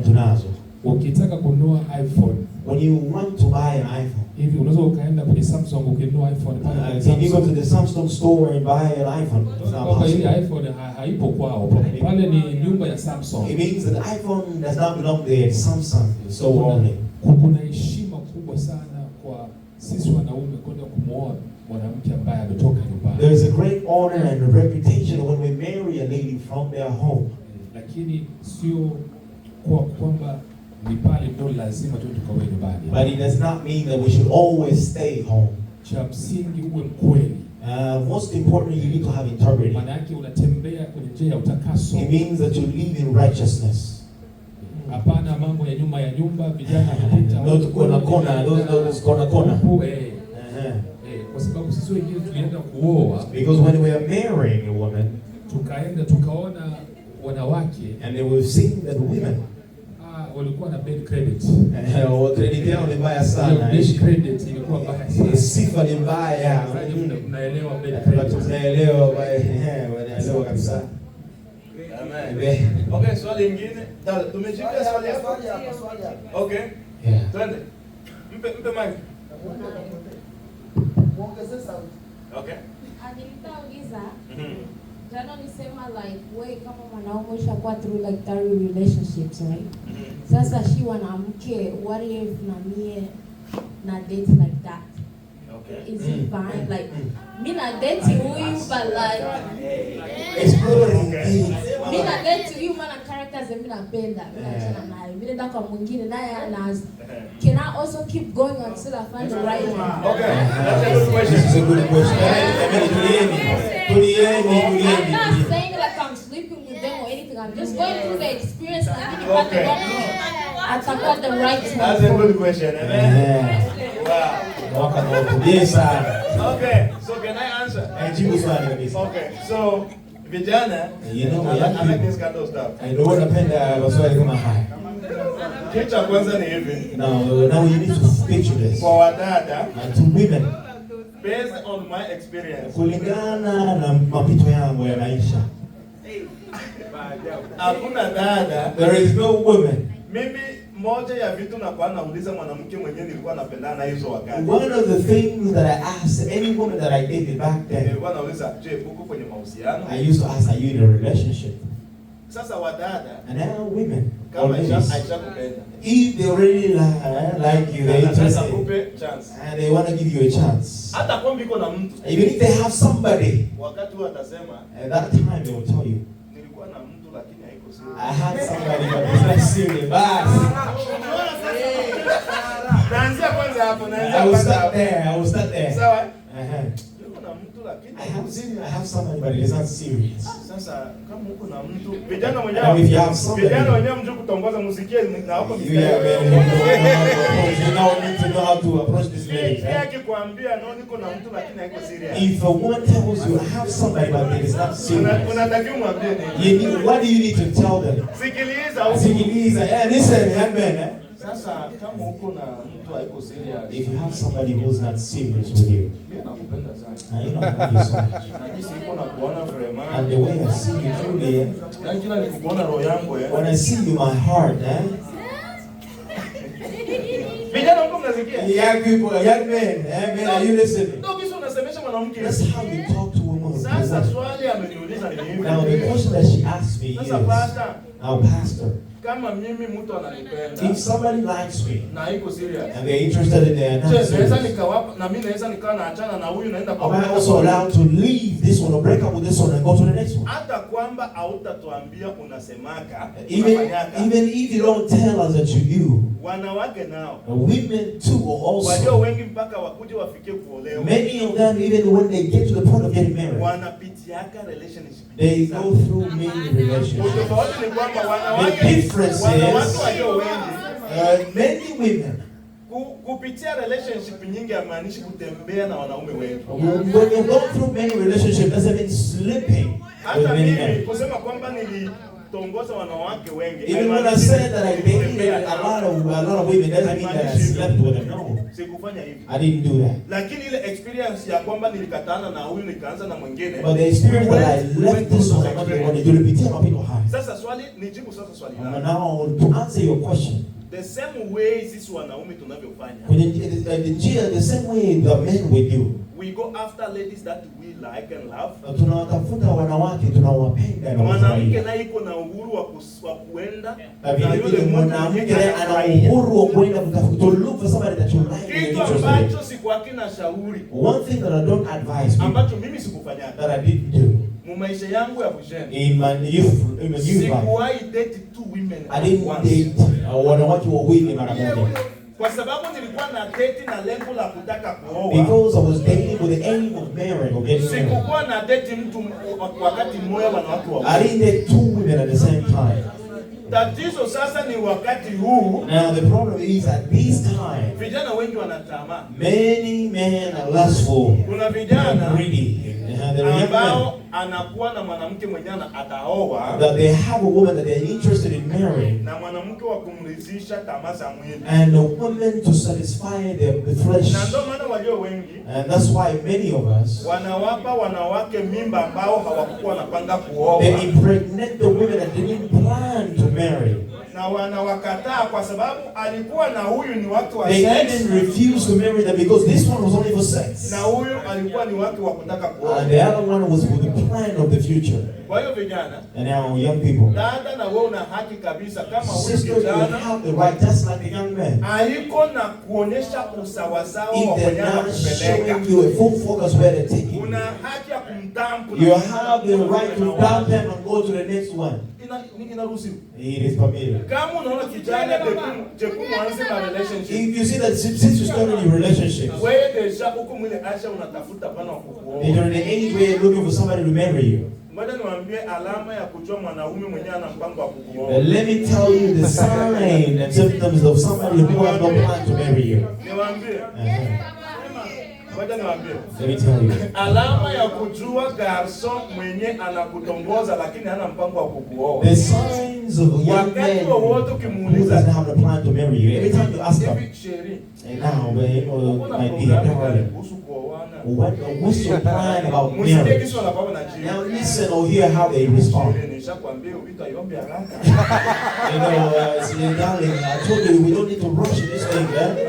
tunazo. Ukitaka kununua iPhone, when you want to buy an iPhone, hivi unaweza ukaenda kwenye Samsung ukinunua iPhone pale. Can you go to the Samsung store and buy an iPhone? It's not possible. Ile iPhone haipo kwao. Pale ni nyumba ya Samsung. It means that the iPhone does not belong there. It's Samsung. So only. Kuna heshima kubwa sana kwa sisi wanaume kwenda kumwoa mwanamke ambaye ametoka nyumbani. There is a great honor and a reputation when we marry a lady from their home. Lakini sio kwamba ni pale ndio lazima tu tukawe nyumbani. But it does not mean that we should always stay home. Cha msingi uwe mkweli. Most important, you need to have integrity. Maana yake unatembea kwenye njia ya utakaso. It means that you live in righteousness. Hapana mambo ya nyuma ya nyumba, vijana wanapita. Those kona. Kwa sababu sisi wengine tulienda kuoa. Because when we are marrying a woman, tukaenda tukaona wanawake and they will see that women walikuwa na bad credit. Credit yao ni mbaya sana. Bad credit ilikuwa mbaya sana. Sifa ni mbaya. Mnaelewa bad credit. Tunaelewa kabisa. Amen. Okay, swali lingine. Tumejibu swali hapo. Okay. Yeah. Twende. Mpe mic. Okay. Nilitauliza jana nisema like wewe kama mwanaume ushakuwa through like 3 relationships, right? Sasa shi mwanamke, what if na mie na date like that? Okay. Is it fine? Like me na date huyu but like me na date huyu maana characters mimi napenda. Mimi naye. Mimi nenda kwa mwingine naye ana. Can I also keep going until I find the right one? Okay. That's a good question. This is a good question. I'm not saying like I'm sleeping with them or anything. I'm just going through the experience and then you Okay. I got the right one. That's a good question. Amen. Wow. Yes, sir. Okay. So can I answer? Okay. So vijana, I like this kind of stuff. Ndio napenda maswali kama haya. Kitu cha kwanza ni hivi. Now you need to picture this. For wadada, to women, based on my experience, kulingana na mapito yangu ya maisha, hakuna dada, there is no woman. Mimi moja ya vitu na kwa nauliza mwanamke mwenyewe nilikuwa napendana na hizo wakati. One of the things that I asked any woman that I dated back then, nilikuwa nauliza, je, uko kwenye mahusiano? I used to ask, are you in a relationship? Sasa wadada, and now women, kama aisha kupenda, if they really like you, they interested, and they want to give you a chance, hata kwamba iko na mtu, even if they have somebody, wakati huo atasema, at that time they will tell you, nilikuwa na mtu lakini haiko serious. I had somebody but it's not serious. Naanzia kwanza hapo, I will start there. Sawa? I have somebody but it is not serious. Sasa kama uko na mtu, vijana wenyewe mjue kutongoza muziki na hapo you need to know how to approach this lady. Akikwambia no niko na mtu lakini haiko serious. If a woman tells you I have somebody but it is not serious, unatakiwa mwambie nini? What do you need to tell them? Sikiliza. Listen, young man. Sasa kama uko na mtu haiko serious, if you have somebody who is not serious with you, nakupenda sana. I love you so much. Najisi iko na kuona vraiment. And the way I see you truly, kila nikikuona roho yangu when I see you, my heart, vijana mko mnasikia unanisikia? Young people, young men, are you listening? Ndio kisa unasemesha mwanamke. That's how you talk to women. Sasa swali ameniuliza ni hivi. Now the question that she asked me Sasa is, pastor, now pastor, kama mimi mtu ananipenda if somebody likes me na iko serious, and they're interested in their naweza analysis, nikawapa na mimi naweza nikawa naachana na huyu naenda am I also allowed to leave this one or break up with this one and go to the next one? hata kwamba hautatuambia unasemaka Even unafanyaka. if you don't tell us that you do, Wanawake nao women too walio also. wengi mpaka wakuje wafike kuolewa, Many of them, even when they get to the point of getting married, wanapitiaka relationship. they go through many relationships. Utofauti ni kwamba The wanawake difference wanawake is, walio wengi many women, kupitia relationship nyingi haimaanishi kutembea na wanaume wengi. when you go through many relationships, doesn't mean sleeping with Hata many mimi men. kusema kwamba nilitongoza wanawake wengi, Even when I said that I dated a lot of women, doesn't mean that I slept with them. No, sikufanya hivyo. I didn't do that. Lakini ile experience ya kwamba nilikatana na huyu nikaanza na mwingine, But the experience that I left this one, I wanted to repeat it people high. sasa swali nijibu sasa swali And langu. now to answer your question, The same way sisi wanaume tunavyofanya, the same way the men we do, we go after ladies that we like and love. tunawatafuta wanawake tunawapenda na Mwanamke kufurahia. naye iko na uhuru wa kuenda Na na vile yule vile mtu mwanamke mwenye naye ana anafurahia. uhuru wa kwenda kutafuta, to look for somebody that you like and Kitu interested in. ambacho sikuwaki na shauri, One thing that I don't advise people, ambacho mimi sikufanyaka that I didn't do mu maisha yangu ya vijana, in my youth life, sikuwahi date two women I at didn't once. date wanawake wawili mara moja, Kwa sababu nilikuwa na date na lengo la kutaka kuoa. because I was dating with the aim of marrying or getting married. Sikukuwa na date mtu wakati mmoja wanawake I wawili. didn't date two women at the same time. Tatizo sasa ni wakati huu Now the problem is at this time, vijana wengi wanatamaa. many men are lustful, Kuna vijana greedy, and they're young men, ambao anakuwa na mwanamke mwenyewe ataoa that they have a woman that they're interested in marrying, na mwanamke wa kumridhisha tamaa za mwili. and a woman to satisfy the flesh. Na ndio maana walio wengi And that's why many of us, wanawapa wanawake mimba ambao hawakuwa wanapanga kuoa, they impregnate the women that they didn't plan to marry. na wanawakataa kwa sababu alikuwa na huyu ni watu wa They sex, even refused to marry them because this one was only for sex, na huyu alikuwa ni watu wa kutaka kuoa. and the other one was for the plan of the future. Kwa hiyo vijana, And now young people, dada, na wewe una haki kabisa kama huyu sister, you kijana have the right, just like the young man. haiko na kuonyesha usawasawa wa If kwenye they're not anakupeleka. showing you a full focus where they're taking Una you, haki ya kumtampu. you have the right to dump them and go to the next one. Inaruhusiwa. It is permitted. Kama unaona kijana jeku mwanze na relationship, If you see that since you started in relationships, wewe deja huko mwile asha unatafuta bana wa kukuoa. and you're in any way looking for somebody to marry you, Ngoja niwaambie alama ya kujua mwanaume mwenyewe ana mpango wa kukuoa. let me tell you the sign and symptoms of somebody who has no plan to marry you. Niwaambie. Ngoja niwaambie. Let me tell you. Alama ya kujua garson mwenye anakutongoza lakini hana mpango wa kukuoa. The signs of a young man who doesn't have a plan to marry you. Every time you ask them, Hivi sheri. and now, Kuna my programu dear, gani kuhusu kuoana? what's your plan about Msikie marriage? kisu anapapa na jibu. Now listen or hear how they respond. Nishakwambia vitu aiombe haraka. See, darling, I told you we don't need to rush this thing, eh?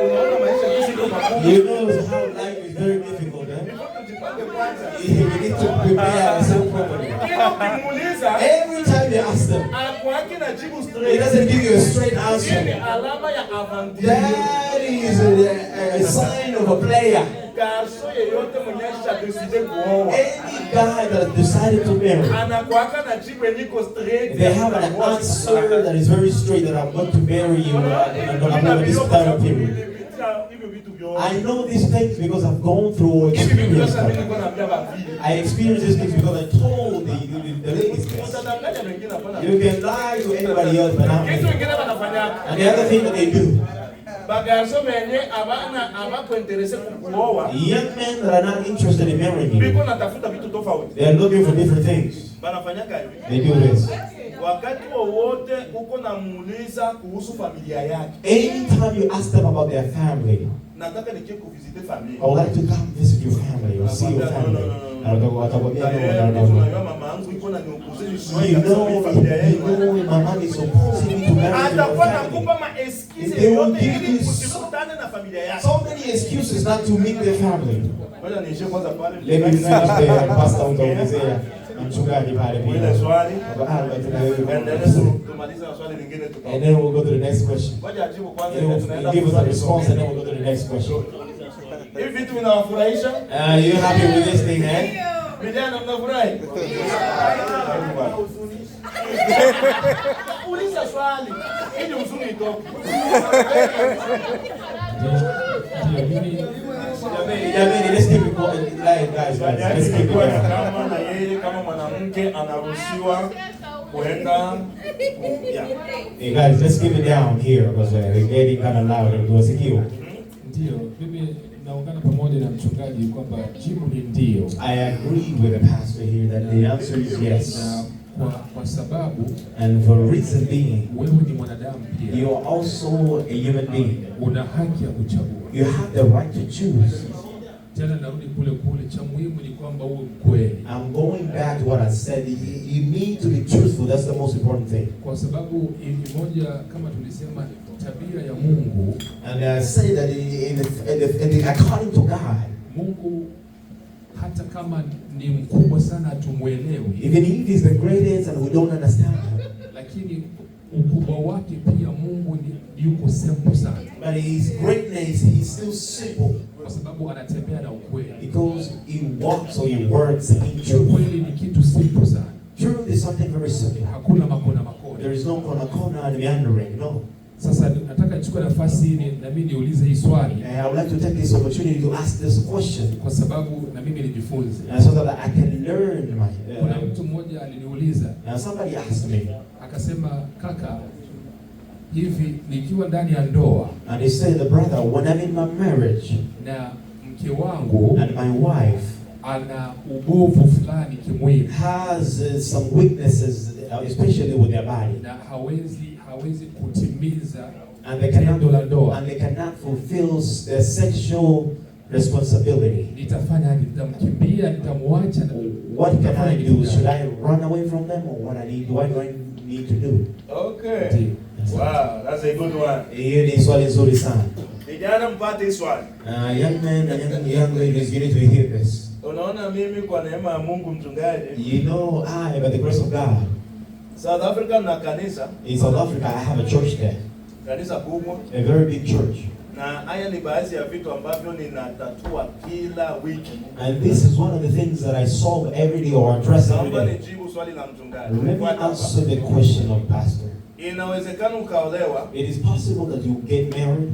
Unaona maisha jinsi iko magumu. You know how life is very difficult, eh? Ndipo tujipange kwanza. We need to prepare ourselves properly. Kila ukimuuliza Every time you ask them, anakuhaki na jibu it straight. doesn't give you a straight Hiyo ni answer. alama ya avantage. That is a sign of a player. Garso yeyote mwenye ashadeside kuoa Any guy that has decided to marry, anakuhaka na jibu yenye iko straight. they have an answer that is very straight that I'm going to marry you under this time period. I know these things because I've gone through experience. I experienced these things because I told the ladies this. You can lie to anybody else, but not me. And the other thing that they do, Bagarso benye abako interese kukuoa young men that are not interested in marrying biko you, natafuta vitu tofauti. they are looking for different things. Banafanyaka hivi. They do this. Wakati wowote uko namuuliza kuhusu familia yake. Anytime you ask them about their family, nataka nije kuvisite familia. I would like to come visit your family or see your family. Unajua mama yangu iko na niukuzeni sio familia yenu. Mama is supposed to marry. Atakuwa nakupa ma excuse yote ili usikutane na familia yake. So many excuses not to meet their family. Ngoja niishie kwanza pale. Let me finish there. Pastor utaongezea mchungaji pale pia. Ile swali. And then we'll go to the next question. Ngoja ajibu kwanza. Give us a response and then we'll go to the next question. Hivi vitu vinawafurahisha? You happy with this thing, eh? Vijana mnafurahi? Uliza swali ili huzuni itoke. Let's keep it going. Guys, let's keep it going. Kama na yeye kama mwanamke anaruhusiwa kuenda. Hey guys, let's keep it down here because we're getting kind of loud. Tuwasikiwe. Ndio, mimi naungana pamoja na mchungaji kwamba jibu ni ndio. I agree with the pastor here that the answer is yes. Kwa sababu, and for a reason being, wewe ni mwanadamu pia. You are also a human being. Una haki ya kuchagua. You have the right to choose. Tena narudi kule cha muhimu ni kwamba uwe mkweli. I'm going back to what I said. You need to be truthful. That's the most important thing. Kwa sababu moja kama tulisema tabia ya Mungu, and I say that according to God, Mungu hata kama ni mkubwa sana hatumuelewi, even if he's the greatest and we don't understand him, lakini ukubwa wake pia Mungu yuko simple sana. But his greatness, he's still simple. Kwa sababu anatembea na ukweli. Because he walks or he works in truth. Ukweli ni kitu simple sana. Truth is something very simple. Hakuna makona. There is no kona and meandering, no. Sasa nataka nichukue nafasi hii na mimi niulize hii swali. I would like to take this opportunity to ask this question. Kwa sababu na mimi nijifunze. So that I can learn my. Kuna mtu mmoja aliniuliza. Somebody asked me. Akasema, kaka, hivi nikiwa ndani ya ndoa. And he said, the brother, when I'm in my marriage. Na mke wangu. And my wife. Ana ubovu fulani kimwili. Has some weaknesses, especially with their body. Na hawezi kutimiza and they cannot fulfill their sexual responsibility. Nitafanya nitamkimbia, nitamwacha. What can I do? Should I run away from them or what do I need to do? Okay. Wow, that's a good one. Hiyo ni swali nzuri sana. Vijana mpate swali. Young men and young ladies, you need to hear this. Unaona mimi kwa neema ya Mungu mchungaji. You know by the grace of God. South Africa na kanisa. In South Africa I have a church there. Kanisa kubwa. A very big church. Na haya ni baadhi ya vitu ambavyo ninatatua kila wiki. And this is one of the things that I solve every day or address every day. Naomba nijibu swali la mchungaji. Let me answer the question of pastor. Inawezekana ukaolewa. It is possible that you get married.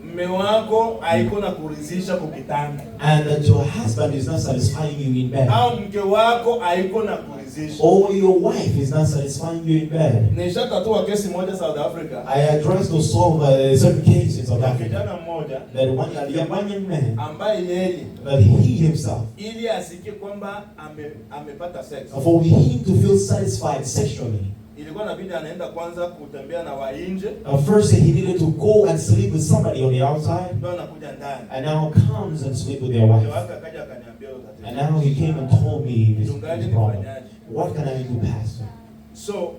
Mume wako haiko na kuridhisha kukitanda. And that your husband is not satisfying you in bed. Au mke wako haiko na kuridhisha. Or your wife is not satisfying you in bed. Nishatatua kesi moja South Africa. I addressed to solve certain cases in South Africa. Kijana mmoja. That one young man. Ambaye yeye. That he himself. Ili asikie kwamba amepata sex. For him to feel satisfied sexually. Ilikuwa inabidi anaenda kwanza kutembea na wainje. First he needed to go and sleep with somebody on the outside. Ndio anakuja ndani. And now comes and sleep with their wife. Akaja akaniambia tatizo. And now he came and told me this problem. Mchungaji, what can I do, pastor? So,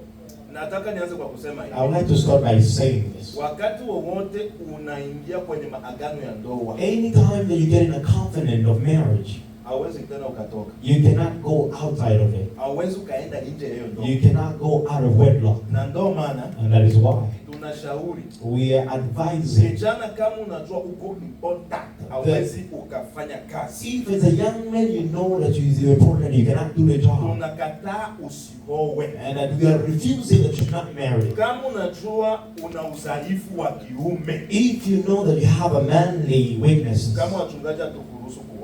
nataka nianze kwa kusema hivi. I would like to start by saying this. Wakati wowote unaingia kwenye maagano ya ndoa. Anytime that you get in a covenant of marriage. Hauwezi tena ukatoka. You cannot go outside of it. Hauwezi ukaenda nje hiyo ndoa. You cannot go out of wedlock. Na ndio maana. And that is why. Tunashauri. We are advising. Kijana kama unajua uko important, hauwezi ukafanya kazi. If it's a young man you know that you is important, you cannot do the job. Tunakataa usiowe. And that we are refusing that you not marry. Kama unajua una udhaifu wa kiume. If you know that you have a manly weakness. Kama wachungaji hatukuruhusu kuoa.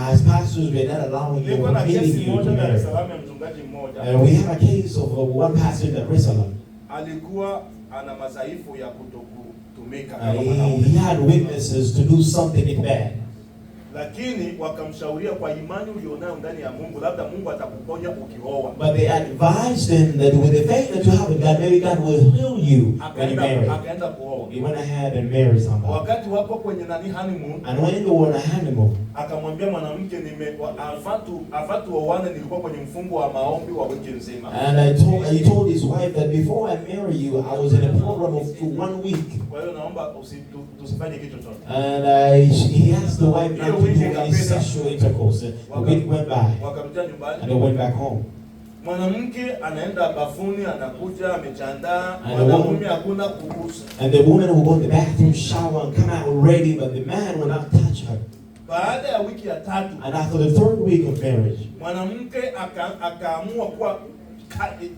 As pastors we are not allowing you or permitting you to marry. And we have a case of one pastor in Dar es Salaam. Alikuwa ana madhaifu ya kutokutumika. He had weaknesses to do something in bed. Lakini wakamshauria kwa imani ulionayo ndani ya Mungu, labda Mungu atakuponya ukioa. But they advised him that with the faith that you have in God, maybe God will heal you when you marry. Akaenda kuoa. He went ahead and married somebody. Wakati wako kwenye honeymoon, and when they were on a honeymoon, akamwambia mwanamke, afatu oane, nilikuwa kwenye mfungo wa maombi wa wiki nzima. And he told his wife that before I marry you, I was in a program of 1 week. Kwa hiyo naomba tusifanye kitu chochote. And he asked the wife not to do any sexual intercourse. The week went by. Wakarudia nyumbani. And they went back home. Mwanamke anaenda bafuni, anakuja amechandaa, mwanamume hakuna kugusa. And the woman will go to the bathroom, shower, and come out ready, but the man will not touch her. Baada ya wiki ya 3, and after the 3rd week of marriage, mwanamke akaamua kuwa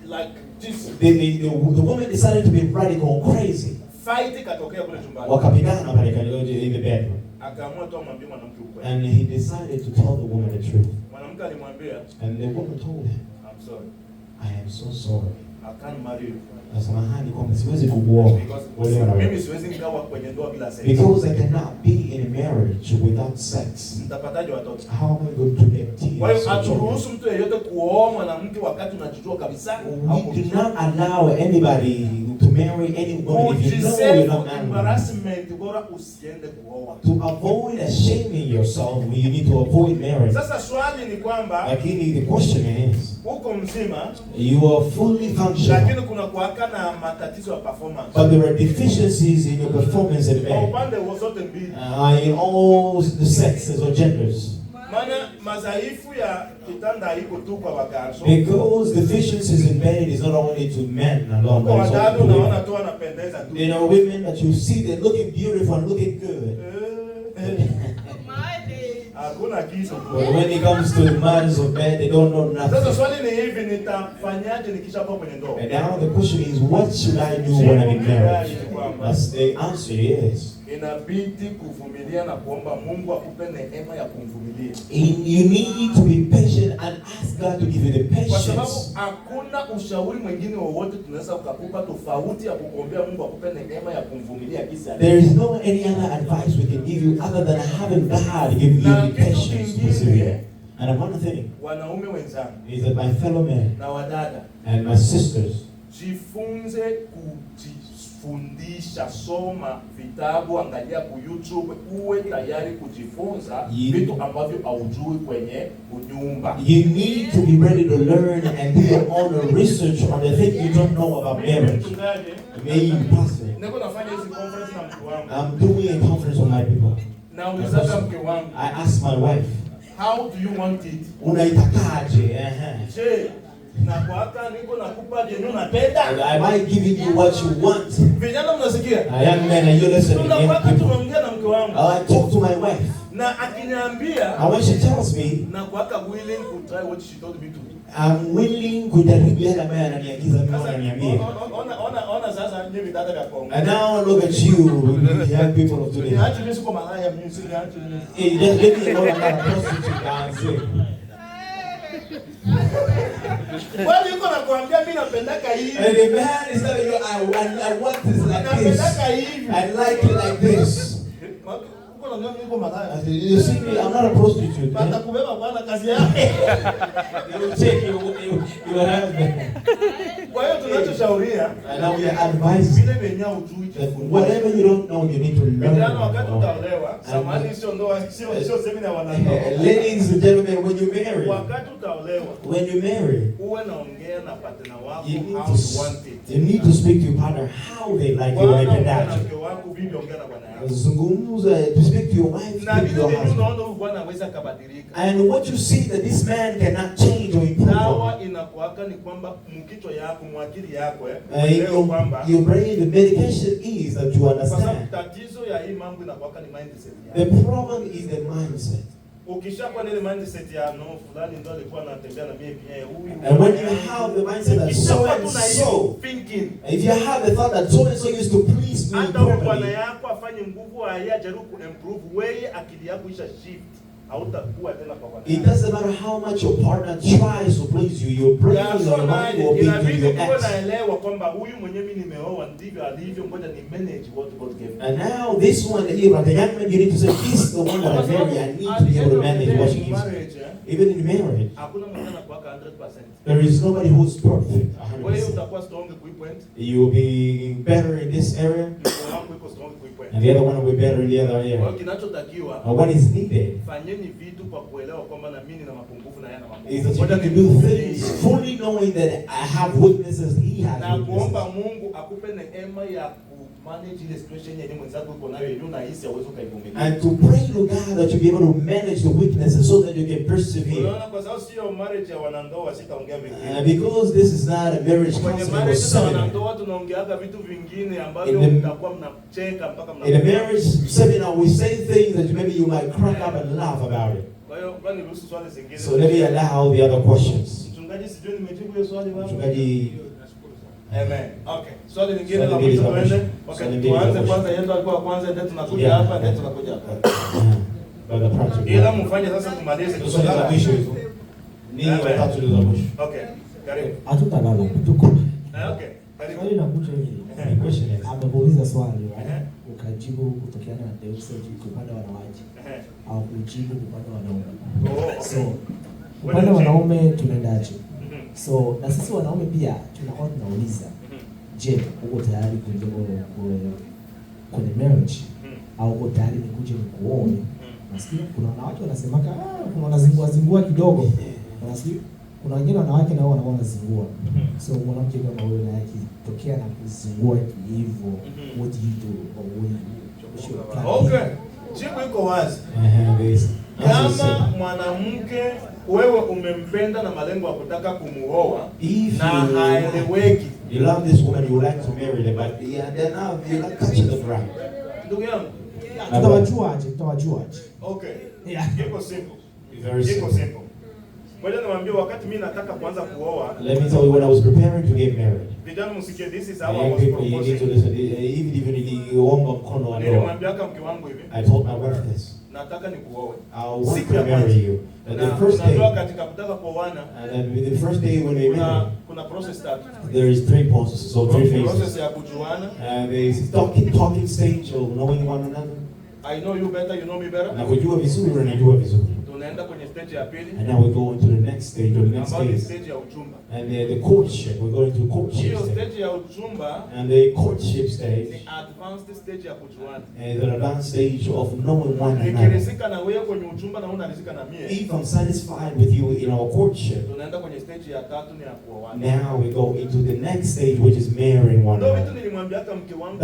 like this. The woman decided to be radical, crazy. Fight katokea kule chumbani. Wakapigana pale in the bedroom. Akaamua tu amwambie mwanamke ukweli. And he decided to tell the woman the truth. Mwanamke alimwambia, and the woman told him, I'm sorry. I am so sorry. I can't marry you. Samahani kwamba siwezi kukuoa. Mimi siwezi nikawa kwenye ndoa bila sex. Because I cannot be in a marriage without sex. Mtapataje watoto? How am I going to get tears? Kwa hiyo haturuhusu mtu yeyote kuoa mwanamke wakati unajijua kabisa. We do not allow anybody to marry any woman if you know you're not married. Embarrassment, bora usiende kuoa. To avoid shaming yourself, you need to avoid marriage. Sasa swali ni kwamba, lakini the question is, uko mzima, you are fully functional, lakini kuna kuwaka na matatizo ya performance. but there are deficiencies in your performance in Kwa upande wote mbili. in all the sexes or genders. Maana madhaifu ya kitanda haiko tu kwa wagarso. Because deficiencies in bed is not only to men alone, Kwa but it's wadada also to unaona women. tu wanapendeza tu. You know, women that you see, they're looking beautiful and looking good. Hakuna kitu. But when it comes to matters of bed, they don't know Sasa nothing. swali ni hivi, nitafanyaje nikishakuwa kwenye ndoa? And now the question is, what should I do when I'm in marriage? That's the answer is, inabidi kuvumilia na kuomba Mungu akupe neema ya kumvumilia. You need to be patient and ask God to give you the Kwa sababu patience. hakuna ushauri mwingine wowote tunaweza kukupa tofauti ya kukuombea Mungu akupe neema ya kumvumilia kisa. There is no any other advice we can give you other than having God give you the patience. And one thing wanaume wenzangu is that my fellow men na wadada and my sisters, jifunze kujifundisha, soma vitabu, angalia ku YouTube, uwe tayari kujifunza vitu ambavyo haujui kwenye nyumba. You need to be ready to learn and do your own research on the things you don't know about marriage. Maybe pastor. Niko nafanya hizi conference na mke wangu. I'm doing a conference with my people. Na ulizaga mke wangu, I asked my wife, how do you want it? unaitakaje? Je, na kwa hata niko nakupa je unapenda? Am I giving you what you want? Vijana mnasikia? Young men, are you listening? Tunapata tunaongea na mke wangu. I talk to my wife. Na akiniambia, And when she tells me, na kwa hata willing to try what she told me to do. I'm willing kujaribu yale ambayo ananiagiza mimi ananiambia. Ona sasa nyewe dada ya Kongo. And now look at you, the young people of today. Niache mimi siko malaya mimi sio niache mimi. Hey, just let me know I'm not a prostitute dancing. Wewe uko nakwambia mimi napendaka hivi. And the man is telling you, I want this like this. Napendaka hivi. I like it like this. Uko nakwambia mimi niko malaya. You see me, I'm not a prostitute. Bata kubeba bwana kazi yake. You will take your husband. Kwa hiyo tunachoshauria, And now we are advising vile venye ujui that whatever you don't know, you need to learn. vijana wakati utaolewa, samahani sio ndoa, sio semina ya wanandoa. Ladies and gentlemen, when you marry, Wakati utaolewa, when you marry, uwe naongea na partner wako you need how you want it. you need to speak to your partner how they like you when they Bwana date. mke wako vipi, ongea na bwana yako. Zungumza, to speak to your wife, Na speak to vile your vile husband. unaona huyu bwana anaweza kabadilika. And what you see that this man cannot change or improve on. Dawa inakuwaka ni kwamba mkichwa yako, mwakili yako leo kwamba Your brain, the medication is that you kwa understand. sababu tatizo ya hii mambo inakuwaka ni mindset The yako. problem is the mindset. Ukishakuwa na ile mindset ya no fulani ndo alikuwa anatembea na mimi pia huyu. And when you have the mindset that so and so, thinking, if you have the thought that so and so used to please me hata bwana properly, yako afanye nguvu ajaribu kuimprove, wewe akili yako isha shift. hautakuwa tena kwa Bwana. It doesn't matter how much your partner tries to please you, your brain or your mind will be to your ex. Naelewa kwamba huyu mwenyewe mimi nimeoa ndivyo alivyo, ngoja ni manage what God gave me. And now this one, the young man, you need to say, this is the one that I marry. I need to be able to manage what she gives me. Even in marriage, there is nobody who's perfect. 100%. You will be better in this area, and the other one will be better in the other area. What is needed is that you need to do things fully knowing that I have weaknesses, he has weaknesses. And to pray to God that you be able to manage the weaknesses so that you can persevere. Because this is not a marriage counseling or seminar. In a marriage seminar, we say things that maybe you might crack up and laugh about it. So let me allow the other questions. Amen. Okay. Swali lingine la mwisho tuende. Okay. Tuanze kwanza yeye alikuwa kwanza ndio tunakuja hapa ndio tunakuja hapa. Ila mfanye sasa tumalize swali la mwisho hizo. Ni watatu ndio za mwisho. Okay. Karibu. Hatutalala tuko. Okay. Karibu. Swali linakuja hivi. Question is ameuliza swali ukajibu kutokana na Deus upande wa wanawake au kujibu upande wa wanaume. So upande wa wanaume tunaendaje? So na sisi wanaume pia tunakuwa tunauliza, je, uko tayari kuingia kwenye marriage au uko tayari nikuje nikuone? Nasikia kuna wanawake wanasemaka kuna wanazingua kidogo. Nasikia kuna wengine wanawake nao wanaona zingua. So mwanamke kama wewe na yakitokea na kuzingua hivyo, what do you do or what okay. Jibu iko wazi. Kama mwanamke wewe umempenda na malengo ya kutaka kumuoa na haeleweki, you love this woman, you like to marry her, but then now you like touching the bride. Ndugu yangu, tutawajuaje? Okay. Iko simple. Very simple. Ngoja niwaambie wakati mimi nataka kuanza kuoa. Let me tell you when I was preparing to get married. Vijana msikie, this is how I was proposing. Even niliomba mkono wa ndoa. Nilimwambia kama mke wangu hivi. I told my wife this. Nataka nikuoe. I want to marry you. And the first day, katika kutaka kuoana, and then the first day when we met, kuna process tatu. There is 3 processes, so 3 phases. Process ya kujuana. And there is talking stage of knowing one another. I know you better, you know me better. Na kujua vizuri na najua vizuri. Tunaenda kwenye stage ya pili. And now we go into the next stage or the next phase. Stage ya uchumba. And the courtship, we're going to courtship stage. Stage Ya uchumba. And the courtship stage. The advanced stage ya kujuana. And the advanced stage of knowing one another. Nikirizika na wewe kwenye uchumba na unarizika na mie. If I'm satisfied with you in our courtship. Tunaenda kwenye stage ya tatu ni ya kuoana. Now we go into the next stage, which is marrying one another. Ndio nilimwambia hata mke wangu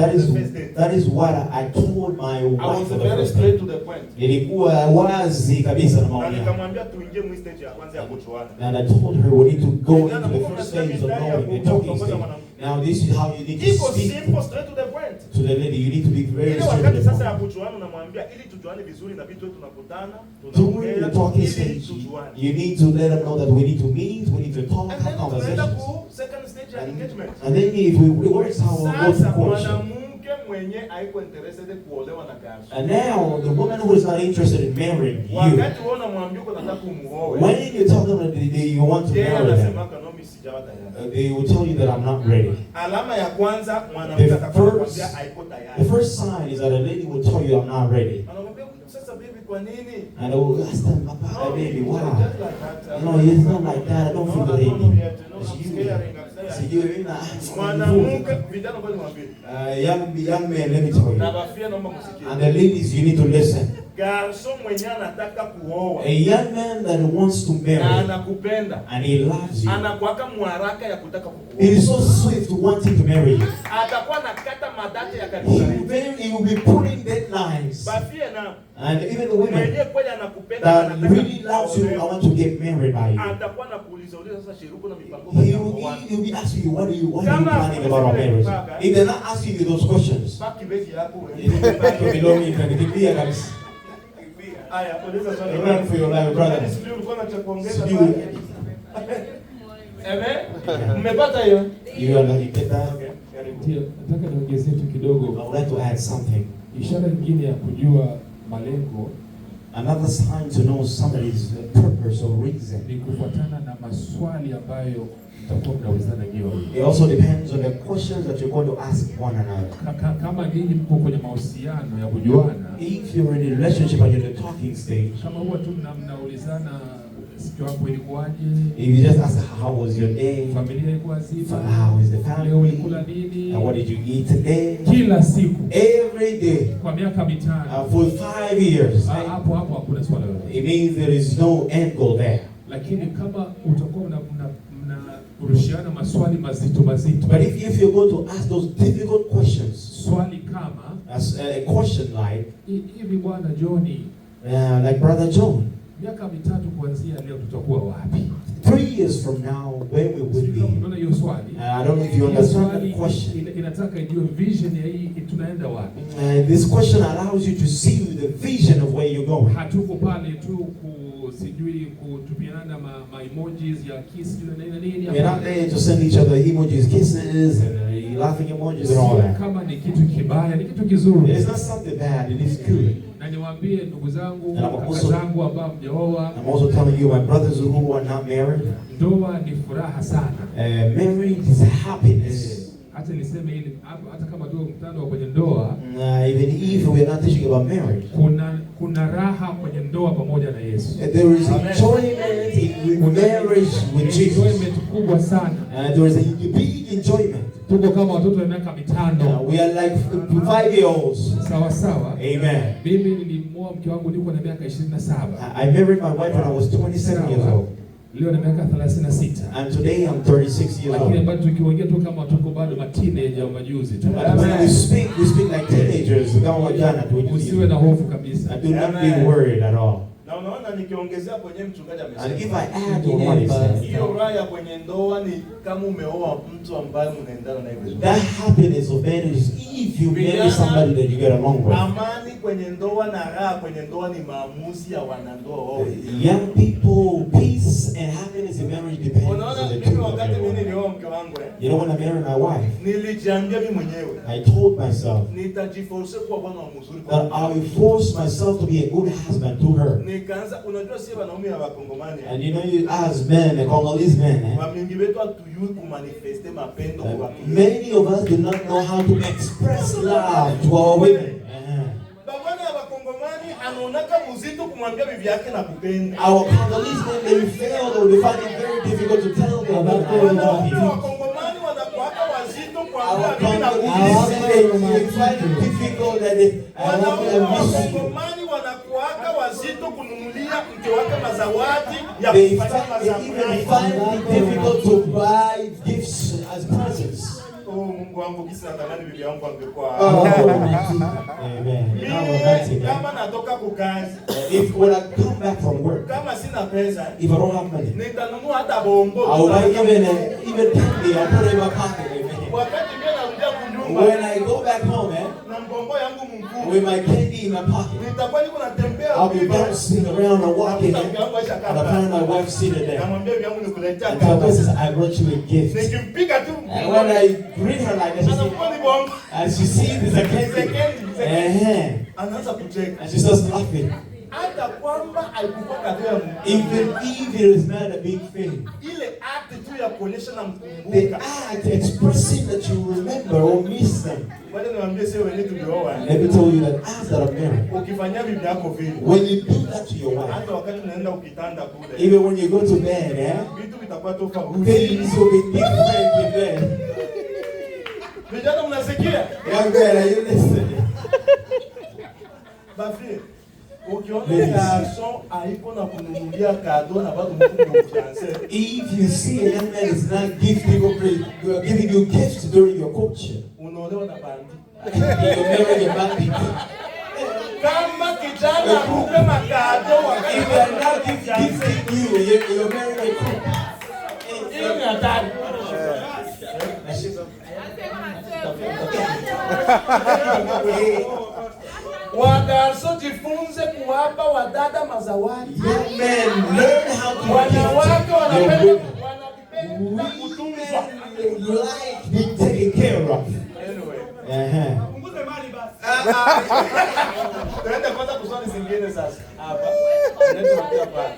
That is what I told my wife for the first time. To the point. Nilikuwa wazi kabisa na maoni. Nikamwambia tuingie mu stage ya kwanza ya kujuana. And I told her we need to go into the first stage of knowing, the talking stage. Now this is how you need to speak simple, straight to the point. To the lady. You need to be very straight to the point. Wakati sasa ya kujuana unamwambia ili tujuane vizuri na vitu tunakutana, tunaongea. During the talking stage, you need to let them know that we need to meet, we need to talk, have conversations. Second stage ya engagement. And then if we work how we'll go to courtship. And now the woman who is not interested in marrying you, when you tell them that you want to marry them, they will tell you that I'm not ready. The first sign is that a lady will tell you I'm not ready. And I will ask them, baby, why? No, it's not like that. I don't feel ready. It's you. Young man, let me tell you. And the ladies, you need to listen. A young man that wants to marry and he loves you, he is so swift wanting to marry you. He will be putting deadlines. And even the women that really loves you, I want to get married by you. He will be asking you, what are you planning about our marriage? If they're not asking you those questions, run for your life, brother. You are not get that? Nataka niongezee tu kidogo. I would like to add something. Ishara nyingine ya kujua malengo Another sign to know somebody's purpose or reason. Ni kufuatana na maswali ambayo mtakuwa mnaulizana nyote. It also depends on the questions that you're going to ask one another. Kama ninyi mko kwenye mahusiano ya kujuana, if you're in a relationship and you're in the talking stage, kama huwa tu mnaulizana siku yako ilikuwaje? if you just ask how was your day, familia ilikuwa zipa, how is the family, leo ulikula nini, and what did you eat today, kila siku, every day, kwa miaka mitano, for 5 years, hapo hakuna swala lolote. it means there is no end goal there. Lakini kama utakuwa kurushiana maswali mazito, but if you're going to ask those difficult questions, swali kama as a question like hivi bwana Johnny, like brother John, miaka mitatu kuanzia leo tutakuwa wapi? 3 years from now, where we will be? Unaona hiyo swali? I don't know if you understand the question. Inataka ijue vision ya hii tunaenda wapi. This question allows you to see the vision of where you're going. Hatuko pale tu sijui kutupiana ma emojis ya kiss na nini. We're not there to send each other emojis, kisses, and laughing emojis and all that. Kama ni kitu kibaya, ni kitu kizuri. It's not something bad, it is good. Na niwaambie ndugu zangu, kaka zangu ambao mjaoa, I'm also telling you, my brothers who are not married, ndoa ni furaha sana. Marriage is happiness. Hata niseme hili, hata kama tu mkutano wa kwenye ndoa, even if we're not teaching about marriage, kuna raha kwenye ndoa pamoja na Yesu. There is enjoyment in marriage with Jesus. Enjoyment kubwa sana. There is a big enjoyment. Tuko kama watoto wa miaka mitano. We are like 5-year-olds. Sawa sawa. Amen. Mimi nilimwoa mke wangu nilikuwa na miaka 27. I married my wife when I was 27 years old. Leo na miaka 36. And today I'm 36 years old. Lakini bado tukiongea tu kama tuko bado mateenager au majuzi tu. When we speak like teenagers. Kama wajana tu. Usiwe na hofu kabisa. Do not be worried at all. Na unaona nikiongezea kwenye mchungaji amesema. And if I add to what he said, hiyo raha kwenye ndoa ni kama umeoa mtu ambaye mnaendana naye vizuri. That happiness of marriage is if you marry somebody that you get along with. Amani kwenye ndoa na raha kwenye ndoa ni maamuzi ya wanandoa wao. Young people, peace and happiness in marriage depends on the two. Mimi wakati mimi nilioa mke wangu You know, when I married my wife, nilijiambia mimi mwenyewe, I told myself nitajiforce kuwa bwana wa mzuri that I will force myself to be a good husband to her. Nikaanza, unajua sisi wanaume wa Kongomani, And you know, you as men, the Congolese men, wamingi wetu hatujui kumanifeste mapendo kwa many of us do not know how to express love to our women. Bwana wa Kongomani anaonaka mzito kumwambia bibi yake na kupenda. Our Congolese men, they fail, or they find it very difficult to tell them that I love you. Wa Kongomani wanakuaka wazito Our kuambia bibi na Congolese men, they find it difficult that they Wakongomani wanakuaka wazito kununulia mke wake mazawadi ya they kupata even find it difficult to buy gifts as presents. Mungu wangu kisa natamani bibi yangu angekuwa. Amen. Kama natoka kukazi, If when I come back from work, kama sina pesa, if I don't have money, nitanunua hata bongo. I will buy even candy. I put it in my pocket. Wakati mimi narudia kunyumba, When I go back home, na mbongo yangu mkuu, with my candy in my pocket, nitakuwa niko natembea, I'll be bouncing around and walking, and I find my wife seated there. namwambia bibi yangu nikuletea And so says, I brought you a gift. nikimpiga tu, And when I greet her like that, anakuwa ni bongo. as she sees it's a candy, Anaanza kucheka. and she starts laughing. Hata kwamba alikuwa katika Even if it is not a big thing, ile act tu ya kuonyesha na the mkumbuka. act expressing that you remember or miss them. Wale niwaambie sio wenyewe tulioa. Let me tell you that as that are married, Ukifanyia bibi yako vile, when you do that to your wife, hata wakati unaenda ukitanda kule, even when you go to bed, vitu vitakuwa tofauti. things will be different in bed. Vijana mnasikia? Young man, are you listening? Bafi, ukiona garçon haiko na kununulia kado na bado mkubwa mfiancé. If you see a young man is not giving you gifts during your courtship, Unaolewa na bandi. you marry a bandit. Kama kijana akupe makado wakati If they are not gifting you, you're marrying a crook. hiyo ni hatari. Wagarso jifunze kuwapa wadada mazawadi. Young men, learn how to Wanawake gift your wanapenda kutunzwa. women. Like being taken care of. Anyway. Tuende kwanza kusoma zingine sasa hapa. Ndio tunataka pale.